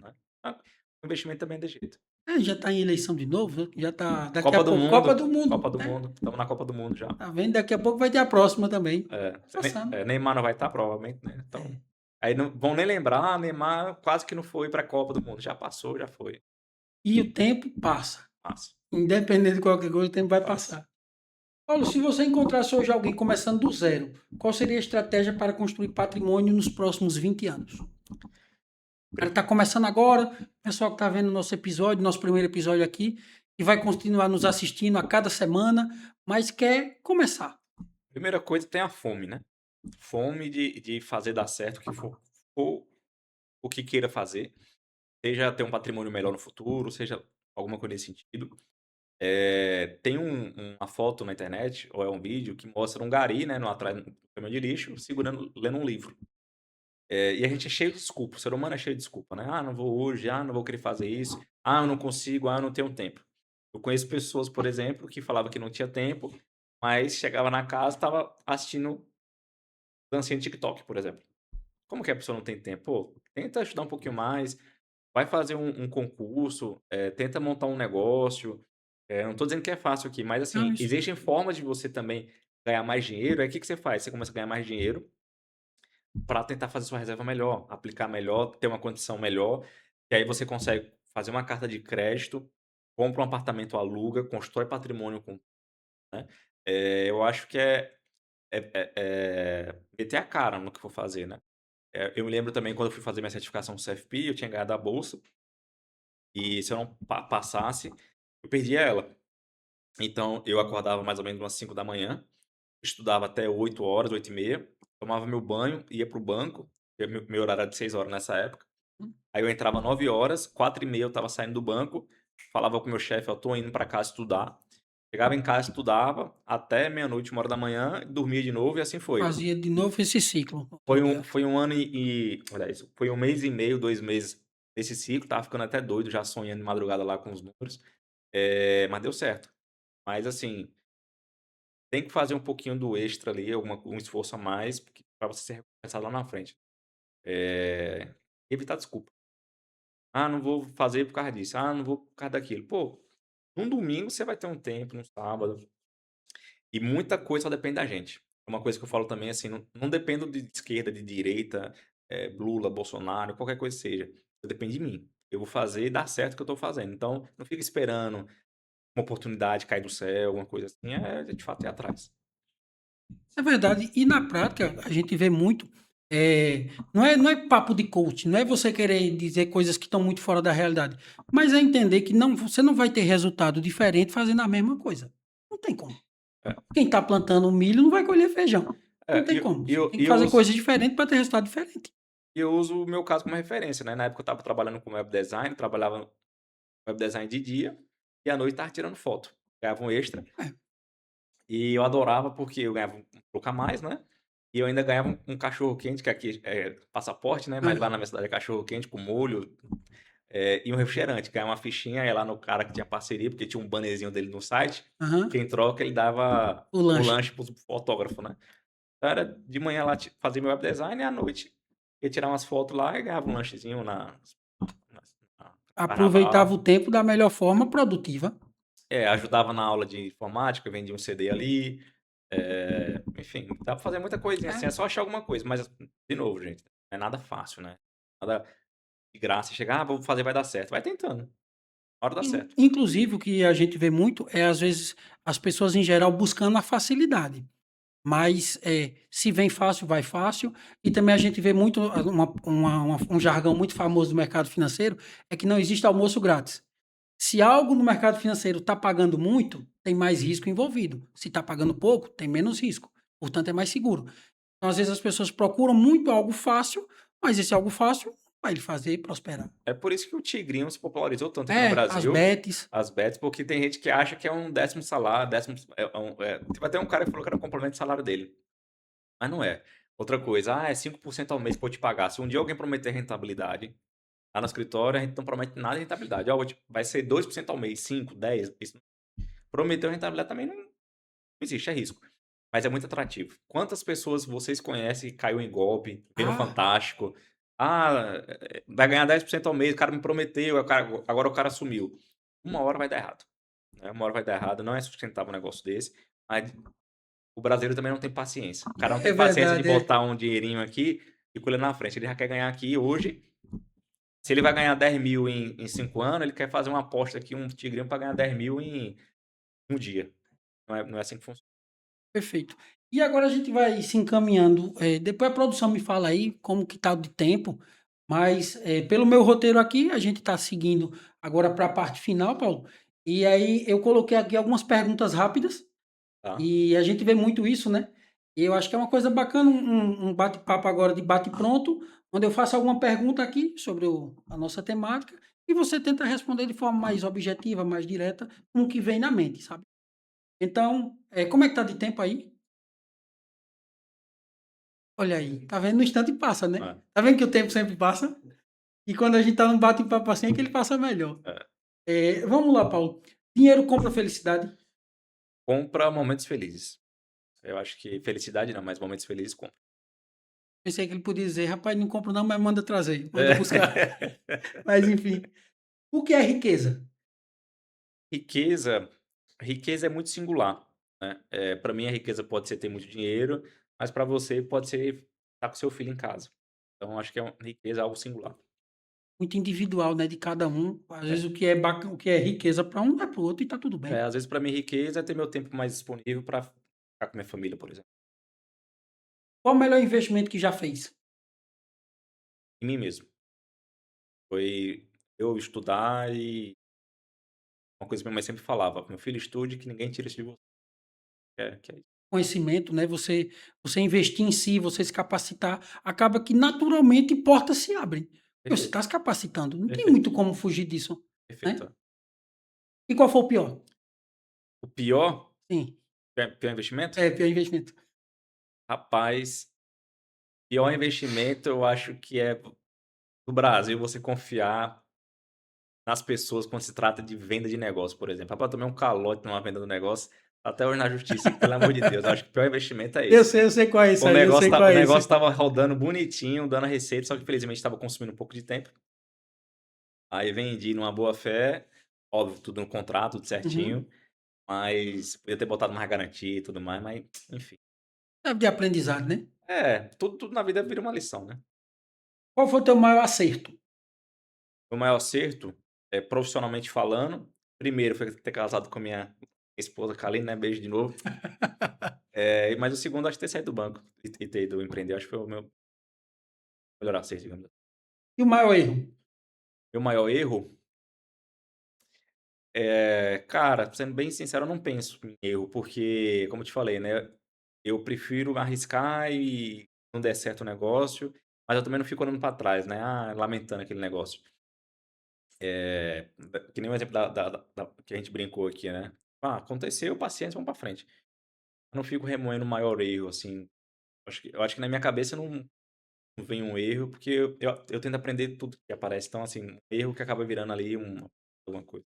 né. Ah, o investimento também é desse jeito. É, já está em eleição de novo, né? Já está daqui a Copa do pouco, Copa do Mundo, Mundo, Copa do né? Mundo, estamos na Copa do Mundo já. Tá vendo? Daqui a pouco vai ter a próxima também. Passando. Neymar não vai estar provavelmente, né, então É. aí não vão nem lembrar: Neymar quase que não foi pra Copa do Mundo", já passou, já foi. E o tempo passa. Passa, Independente de qualquer coisa, o tempo vai passa. passar. Paulo, se você encontrasse hoje alguém começando do zero, qual seria a estratégia para construir patrimônio nos próximos 20 anos? O cara Pri está começando agora, o pessoal que está vendo nosso episódio, nosso primeiro episódio aqui, e vai continuar nos assistindo a cada semana, mas quer começar. Primeira coisa, tem a fome, né. Fome de fazer dar certo o que for o que queira fazer, seja ter um patrimônio melhor no futuro, seja alguma coisa nesse sentido. Tem uma foto na internet, ou é um vídeo, que mostra um gari, né, no atrás do caminhão de lixo, segurando lendo um livro. E a gente é cheio de desculpa, o ser humano é cheio de desculpa, né: "Ah, não vou hoje. Ah, não vou querer fazer isso. Ah, eu não consigo. Ah, eu não tenho tempo". Eu conheço pessoas, por exemplo, que falavam que não tinha tempo, mas chegava na casa, e estava assistindo dancinha de TikTok, por exemplo. Como que a pessoa não tem tempo? Pô, tenta estudar um pouquinho mais, vai fazer um concurso, tenta montar um negócio. Não tô dizendo que é fácil aqui, mas Não, assim, isso. existem formas de você também ganhar mais dinheiro. Aí o que que você faz? Você começa a ganhar mais dinheiro para tentar fazer sua reserva melhor, aplicar melhor, ter uma condição melhor, e aí você consegue fazer uma carta de crédito, compra um apartamento, aluga, constrói patrimônio com, né. Eu acho que meter a cara no que for fazer, né. Eu me lembro também quando eu fui fazer minha certificação CFP, eu tinha ganhado a bolsa, e se eu não passasse, eu perdia ela. Então eu acordava mais ou menos umas 5 da manhã, estudava até 8 horas, 8h30, tomava meu banho, ia para o banco, porque meu horário era de 6 horas nessa época. Aí eu entrava 9 horas, 4h30 eu estava saindo do banco, falava com o meu chefe: "Ó, tô indo para casa estudar". Chegava em casa, estudava até meia-noite, 1h, dormia de novo, e assim foi. Fazia de novo esse ciclo. Foi um ano aliás, foi 1 mês e meio, 2 meses desse ciclo, estava ficando até doido, já sonhando de madrugada lá com os números, mas deu certo. Mas assim, tem que fazer um pouquinho do extra ali, um esforço a mais, para você ser recompensado lá na frente. Evitar desculpa. "Ah, não vou fazer por causa disso. Ah, não vou por causa daquilo". Pô, num domingo você vai ter um tempo, num sábado, e muita coisa só depende da gente. Uma coisa que eu falo também, assim, não dependo de esquerda, de direita, Lula, Bolsonaro, qualquer coisa que seja. Depende de mim. Eu vou fazer e dar certo o que eu tô fazendo. Então, não fica esperando uma oportunidade cair do céu, alguma coisa assim. De fato ir atrás. É verdade. E na prática, a gente vê muito. Não é papo de coach, não é você querer dizer coisas que estão muito fora da realidade, mas é entender que não, você não vai ter resultado diferente fazendo a mesma coisa. Não tem como. É. Quem está plantando milho não vai colher feijão. Não E tem eu como. e Você eu tem e que eu fazer uso coisas diferentes para ter resultado diferente. e eu uso o meu caso como referência, né. Na época eu estava trabalhando com web design, trabalhava web design de dia, e à noite estava tirando foto. Ganhava um extra, É, e eu adorava porque eu ganhava um pouco a mais, né. E eu ainda ganhava um cachorro-quente, que aqui é passaporte, né, mas lá Hã. na minha cidade é cachorro-quente com molho, e um refrigerante. Ganhava uma fichinha, ia lá no cara que tinha parceria, porque tinha um bannerzinho dele no site, Aham. quem troca ele dava O o lanche. lanche para o fotógrafo, né. Então era de manhã lá fazia meu web design e à noite ia tirar umas fotos lá e ganhava um lanchezinho na Aproveitava o carnaval. tempo da melhor forma produtiva. É, ajudava na aula de informática, vendia um CD ali, enfim, dá pra fazer muita coisinha assim, É. é só achar alguma coisa, mas de novo gente, não é nada fácil, né, nada de graça, chegar: "Ah, vou fazer, vai dar certo", vai tentando, uma hora dá certo. Inclusive o que a gente vê muito é, às vezes, as pessoas em geral buscando a facilidade. Mas, se vem fácil, vai fácil. E também a gente vê muito um jargão muito famoso do mercado financeiro, é que não existe almoço grátis. Se algo no mercado financeiro está pagando muito, tem mais risco envolvido. Se está pagando pouco, tem menos risco. Portanto, é mais seguro. Então, às vezes, as pessoas procuram muito algo fácil, mas esse algo fácil vai lhe fazer prosperar. É por isso que o tigrinho se popularizou tanto aqui no É, as Brasil, bets. as bets, porque tem gente que acha que é um décimo salário, teve até um cara que falou que era um complemento de salário dele, mas não é. Outra coisa: "Ah, é 5% ao mês que eu vou te pagar", se um dia alguém prometer rentabilidade, lá no escritório a gente não promete nada de rentabilidade, "Ó, vai ser 2% ao mês, 5, 10, isso prometeu rentabilidade também não existe, é risco, mas é muito atrativo. Quantas pessoas vocês conhecem que caiu em golpe, vê no Ah, Fantástico: "Ah, vai ganhar 10% ao mês, o cara me prometeu, agora o cara sumiu". Uma hora vai dar errado, né, uma hora vai dar errado, não é sustentável um negócio desse, mas o brasileiro também não tem paciência. O cara não é tem paciência de verdade, é. botar um dinheirinho aqui e colher na frente, ele já quer ganhar aqui hoje. Se ele vai ganhar 10.000 em 5 anos, ele quer fazer uma aposta aqui, um tigrinho para ganhar 10.000 em um dia. Não é assim que funciona. Perfeito. E agora a gente vai se encaminhando, depois a produção me fala aí como que tá de tempo, mas, pelo meu roteiro aqui, a gente está seguindo agora para a parte final, Paulo, e aí eu coloquei aqui algumas perguntas rápidas, Tá. e a gente vê muito isso, né, e eu acho que é uma coisa bacana, um bate-papo agora de bate-pronto, onde eu faço alguma pergunta aqui sobre a nossa temática, e você tenta responder de forma mais objetiva, mais direta, com o que vem na mente, sabe. Então, como é que tá de tempo aí? Olha aí, tá vendo? No instante passa, né? É, Tá vendo que o tempo sempre passa? E quando a gente tá num bate-papo assim é que ele passa melhor. é. Vamos lá, Paulo. Dinheiro compra felicidade? Compra momentos felizes. Eu acho que felicidade não, mas momentos felizes compra. Pensei que ele podia dizer: "Rapaz, não compro não, mas manda trazer, manda buscar". É. Mas enfim. O que é riqueza? Riqueza riqueza é muito singular, né. Pra mim a riqueza pode ser ter muito dinheiro, mas para você pode ser estar com seu filho em casa. Então acho que riqueza é algo singular. Muito individual, né, de cada um. Às vezes É. o que é riqueza para um, não é para o outro e tá tudo bem. Às vezes para mim riqueza é ter meu tempo mais disponível para ficar com minha família, por exemplo. Qual o melhor investimento que já fez? Em mim mesmo. Foi eu estudar e uma coisa que minha mãe sempre falava: "Meu filho, estude que ninguém tira isso de você". Que é isso. Conhecimento, né, você investir em si, você se capacitar, acaba que naturalmente portas se abrem. Porque você Perfeito, está se capacitando, não tem perfeito, muito como fugir disso, né. perfeito. E qual foi o pior? O pior, Sim, pior investimento? pior investimento. Rapaz, pior investimento eu acho que é no Brasil você confiar nas pessoas quando se trata de venda de negócio, por exemplo. Rapaz, eu tomei um calote numa venda do negócio, tá até hoje na justiça, que pelo amor de Deus, eu acho que o pior investimento é esse. Eu sei qual é esse O aí, eu negócio sei tá qual o é esse. negócio estava rodando bonitinho, dando receita, só que infelizmente estava consumindo um pouco de tempo. Aí vendi numa boa fé, óbvio, tudo no contrato, tudo Uhum. certinho, mas podia ter botado mais garantia e tudo mais, mas enfim. Serve de aprendizado, né. Tudo na vida vira uma lição, né. Qual foi o teu maior acerto? O maior acerto, profissionalmente falando, primeiro foi ter casado com a minha esposa Kaline, né, beijo de novo. Mas o segundo acho que ter saído do banco e ter ido empreender, acho que foi o meu melhor acerto, digamos assim. E o maior erro? Meu maior erro, cara, sendo bem sincero, eu não penso em erro, porque, como eu te falei, né, eu prefiro arriscar e não der certo o negócio, mas eu também não fico olhando pra trás, né, lamentando aquele negócio. Que nem o exemplo da que a gente brincou aqui, né. Aconteceu, paciência, vamos pra frente. Eu não fico remoendo o maior erro, assim, Eu acho que na minha cabeça não vem um erro, porque eu tento aprender tudo que aparece. Então, assim, um erro que acaba virando ali alguma coisa.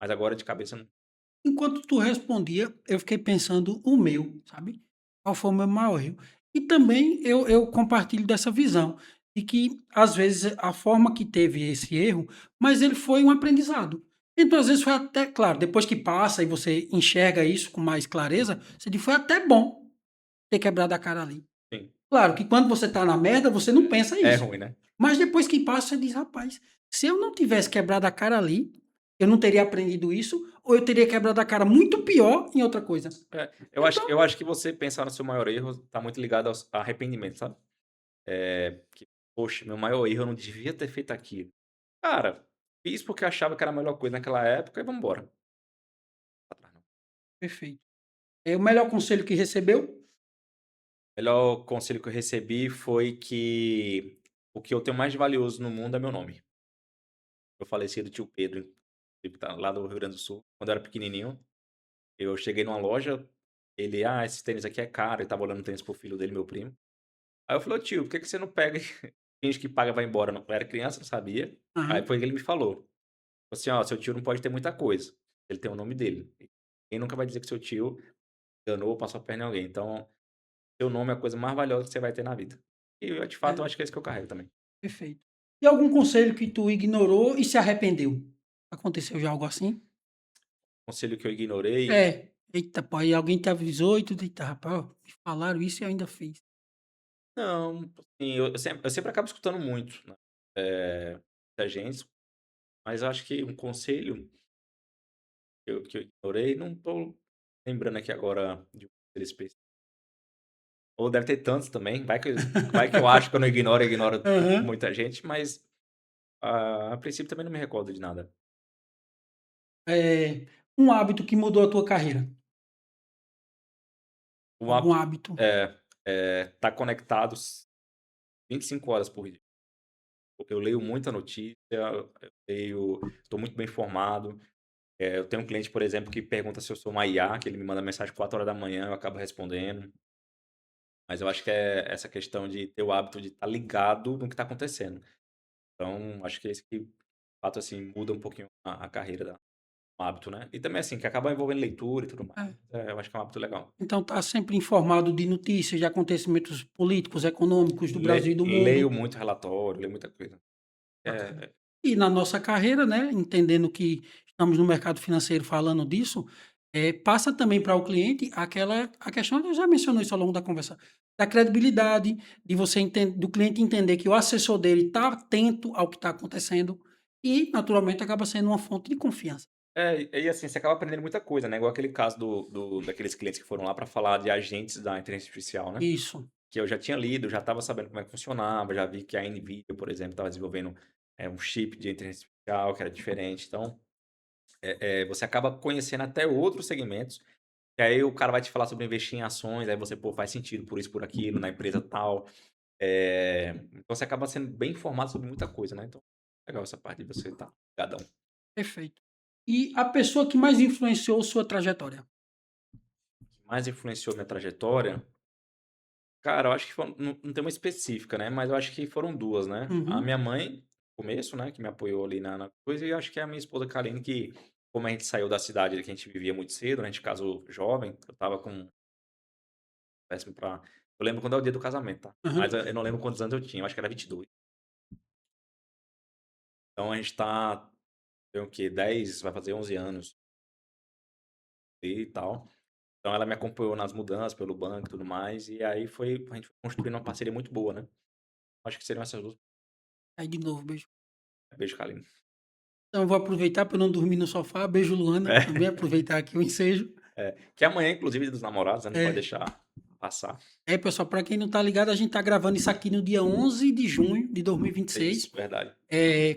Mas agora de cabeça não. Enquanto tu respondia, eu fiquei pensando o meu, sabe? Qual foi o meu maior erro? E também eu compartilho dessa visão, de que às vezes a forma que teve esse erro, mas ele foi um aprendizado. Então, às vezes foi até, claro, depois que passa e você enxerga isso com mais clareza, você diz, foi até bom ter quebrado a cara ali. Sim. Claro que quando você tá na merda, você não pensa É isso. ruim, né? Mas depois que passa, você diz: "Rapaz, se eu não tivesse quebrado a cara ali, eu não teria aprendido isso, ou eu teria quebrado a cara muito pior em outra coisa". É, eu acho Então eu acho que você pensar no seu maior erro tá muito ligado a arrependimento, sabe? Que, poxa, meu maior erro, eu não devia ter feito aquilo. Cara, fiz porque eu achava que era a melhor coisa naquela época e vamos embora. Pra trás não. perfeito. É o melhor conselho que recebeu? O melhor conselho que eu recebi foi que o que eu tenho mais de valioso no mundo é meu nome. Eu falecido tio Pedro, que tá lá do Rio Grande do Sul, quando eu era pequenininho, eu cheguei numa loja, ele: "Ah, esse tênis aqui é caro", ele estava olhando tênis para o filho dele, meu primo. Aí eu falei: "Ô tio, por que que você não pega e finge que paga e vai embora?" Não, eu era criança, não sabia. Aí Aham. foi que ele me falou, assim: "Ó, seu tio não pode ter muita coisa, ele tem o nome dele. Quem nunca vai dizer que seu tio enganou ou passou a perna em alguém, então seu nome é a coisa mais valiosa que você vai ter na vida". E eu, de fato, eu É, acho que é isso que eu carrego também. perfeito. E algum conselho que tu ignorou e se arrependeu? Aconteceu já algo assim? Conselho que eu ignorei. É. Eita, pô, aí alguém te avisou e tu: "Eita, rapaz, ó, me falaram isso e eu ainda fiz". Não, assim, eu sempre acabo escutando muito, né, da gente, mas eu acho que um conselho que eu ignorei, não tô lembrando aqui agora de um conselho específico. Ou deve ter tantos também, vai que eu acho que eu não ignoro, eu ignoro Aham. muita gente, mas, a princípio também não me recordo de nada. Um hábito que mudou a tua carreira? O Algum hábito hábito? tá conectados 25 horas por dia. Eu leio muita notícia, eu estou muito bem informado. Eu tenho um cliente, por exemplo, que pergunta se eu sou uma IA, que ele me manda mensagem 4 horas da manhã, eu acabo respondendo. Mas eu acho que é essa questão de ter o hábito de estar ligado no que está acontecendo. Então, acho que é isso que, de fato, assim, muda um pouquinho a carreira da o hábito, né. E também, assim, que acaba envolvendo leitura e tudo mais. É. Eu acho que é um hábito legal. Então tá sempre informado de notícias, de acontecimentos políticos, econômicos do Brasil e do Leio mundo. muito relatório, leio muita coisa. É Bacana. é E na nossa carreira, né, entendendo que estamos no mercado financeiro falando disso, passa também para o cliente a questão, eu já mencionou isso ao longo da conversa, da credibilidade, de você do cliente entender que o assessor dele está atento ao que está acontecendo e, naturalmente, acaba sendo uma fonte de confiança. e assim, você acaba aprendendo muita coisa, né, igual aquele caso daqueles clientes que foram lá para falar de agentes da inteligência artificial, né. Isso. Que eu já tinha lido, já estava sabendo como é que funcionava, já vi que a NVIDIA, por exemplo, estava desenvolvendo, um chip de inteligência artificial que era diferente. Então, você acaba conhecendo até outros segmentos, e aí o cara vai te falar sobre investir em ações, aí você: "Pô, faz sentido por isso, por aquilo, na empresa tal". Então você acaba sendo bem informado sobre muita coisa, né, então legal essa parte de você estar ligadão. Perfeito. E a pessoa que mais influenciou sua trajetória? O que mais influenciou minha trajetória, cara, eu acho que foram não tem uma específica, né, mas eu acho que foram 2, né. A Uhum. minha mãe, no começo, né, que me apoiou ali na coisa, e eu acho que a minha esposa Karine que, como a gente saiu da cidade que a gente vivia muito cedo, né, a gente casou jovem, eu estava com péssimo pra eu lembro quando é o dia do casamento, tá, mas Aham. eu não lembro quantos anos eu tinha, eu acho que era 22. Então a gente tá tem o quê? 10, vai fazer 11 anos e tal. Então ela me acompanhou nas mudanças pelo banco e tudo mais, e aí a gente foi construindo uma parceria muito boa, né. Acho que seriam essas 2. Aí de novo, beijo. Beijo, Karine. Então eu vou aproveitar para não dormir no sofá. Beijo, Luana, também aproveitar aqui o ensejo. Que amanhã, inclusive, é Dia dos Namorados, né, não pode É, deixar passar. pessoal, para quem não tá ligado, a gente tá gravando isso aqui no dia 11 de junho de É isso, 2026. verdade.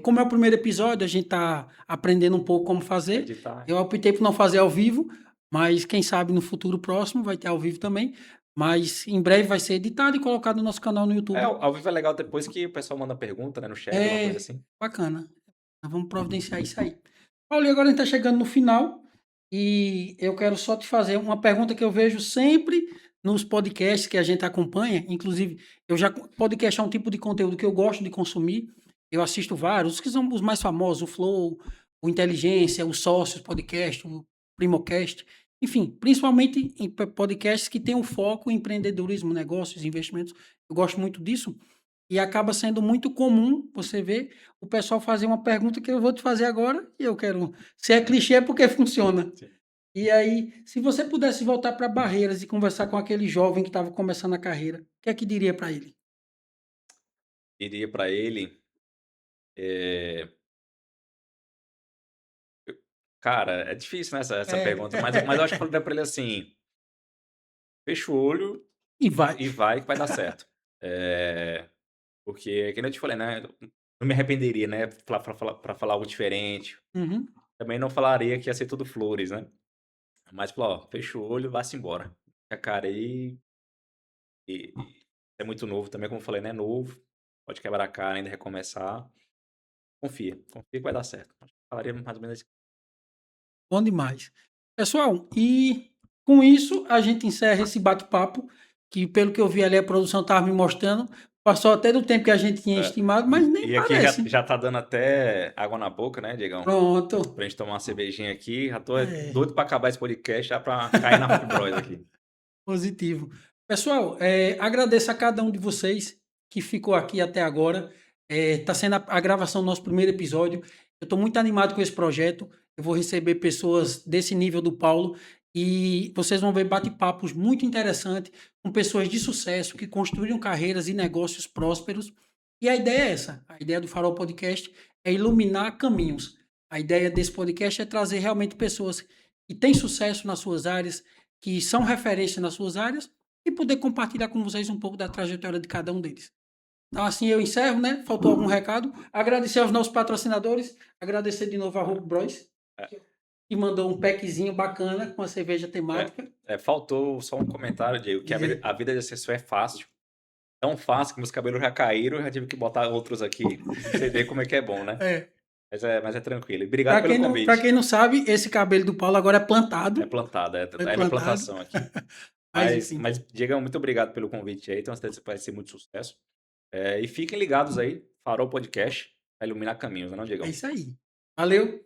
Como é o primeiro episódio, a gente tá aprendendo um pouco como fazer. Editar. Eu optei por não fazer ao vivo, mas quem sabe no futuro próximo vai ter ao vivo também. Mas em breve vai ser editado e colocado no nosso canal no YouTube. Ao vivo é legal depois que o pessoal manda pergunta, né, no chat, alguma coisa É, assim. bacana. Nós vamos providenciar isso aí. Paulo, e agora a gente está chegando no final e eu quero só te fazer uma pergunta que eu vejo sempre nos podcasts que a gente acompanha, inclusive, podcast é um tipo de conteúdo que eu gosto de consumir. Eu assisto vários, os que são os mais famosos, o Flow, o Inteligência, o Sócios Podcast, o Primocast, enfim, principalmente em podcasts que têm um foco em empreendedorismo, negócios, investimentos. Eu gosto muito disso. E acaba sendo muito comum você ver o pessoal fazer uma pergunta que eu vou te fazer agora e eu quero. Se é clichê, é porque funciona. Sim. E aí, se você pudesse voltar para Barreiras e conversar com aquele jovem que estava começando a carreira, o que é que diria para ele? Diria pra ele, eh, cara, é difícil, né, essa É. pergunta, mas eu acho que eu falaria pra ele assim: "Fecha o olho E vai. e vai que vai dar certo". Porque, que nem eu te falei, né, não me arrependeria, né, pra falar algo diferente. Uhum. Também não falaria que ia ser tudo flores, né. Mas falou: "Ó, fecha o olho, vá-se embora. Com a cara aí e é muito novo também, como eu falei, né, novo, pode quebrar a cara ainda, recomeçar. Confia, confia que vai dar certo". Acho que eu falaria mais ou menos isso. Bom demais. Pessoal, e com isso a gente encerra esse bate-papo, que pelo que eu vi ali a produção estava me mostrando, passou até do tempo que a gente tinha É. estimado, mas nem E aqui já parece. já tá dando até água na boca, né, Diegão, Pronto. pra gente tomar uma cervejinha aqui. Já tô É. doido pra acabar esse podcast já pra cair na Rock Bros aqui. Positivo. Pessoal, agradeço a cada um de vocês que ficou aqui até agora. Está sendo a gravação do nosso primeiro episódio. Eu estou muito animado com esse projeto. Eu vou receber pessoas desse nível do Paulo e vocês vão ver bate-papos muito interessantes com pessoas de sucesso que construíram carreiras e negócios prósperos. E a ideia é essa. A ideia do Farol Podcast é iluminar caminhos. A ideia desse podcast é trazer realmente pessoas que têm sucesso nas suas áreas, que são referência nas suas áreas e poder compartilhar com vocês um pouco da trajetória de cada um deles. Então, assim eu encerro, né? Faltou algum recado? Agradecer aos nossos patrocinadores, agradecer de novo a Hulk Bros, É, que mandou um packzinho bacana com a cerveja temática. faltou só um comentário, Diego, que Dizer, a vida de assessor é fácil. Tão fácil que meus cabelos já caíram, eu já tive que botar outros aqui. Pra você ver como é que é bom, né? é, Mas é tranquilo. E obrigado pelo para convite. quem não sabe, esse cabelo do Paulo agora é É plantado, plantado, foi tá na plantado, plantação aqui. mas enfim, Mas Diegão, muito obrigado pelo convite aí, tenho certeza que vai ser muito sucesso. E fiquem ligados aí, Farol Podcast, vai iluminar caminhos, não é não, é Diegão? isso aí. Valeu!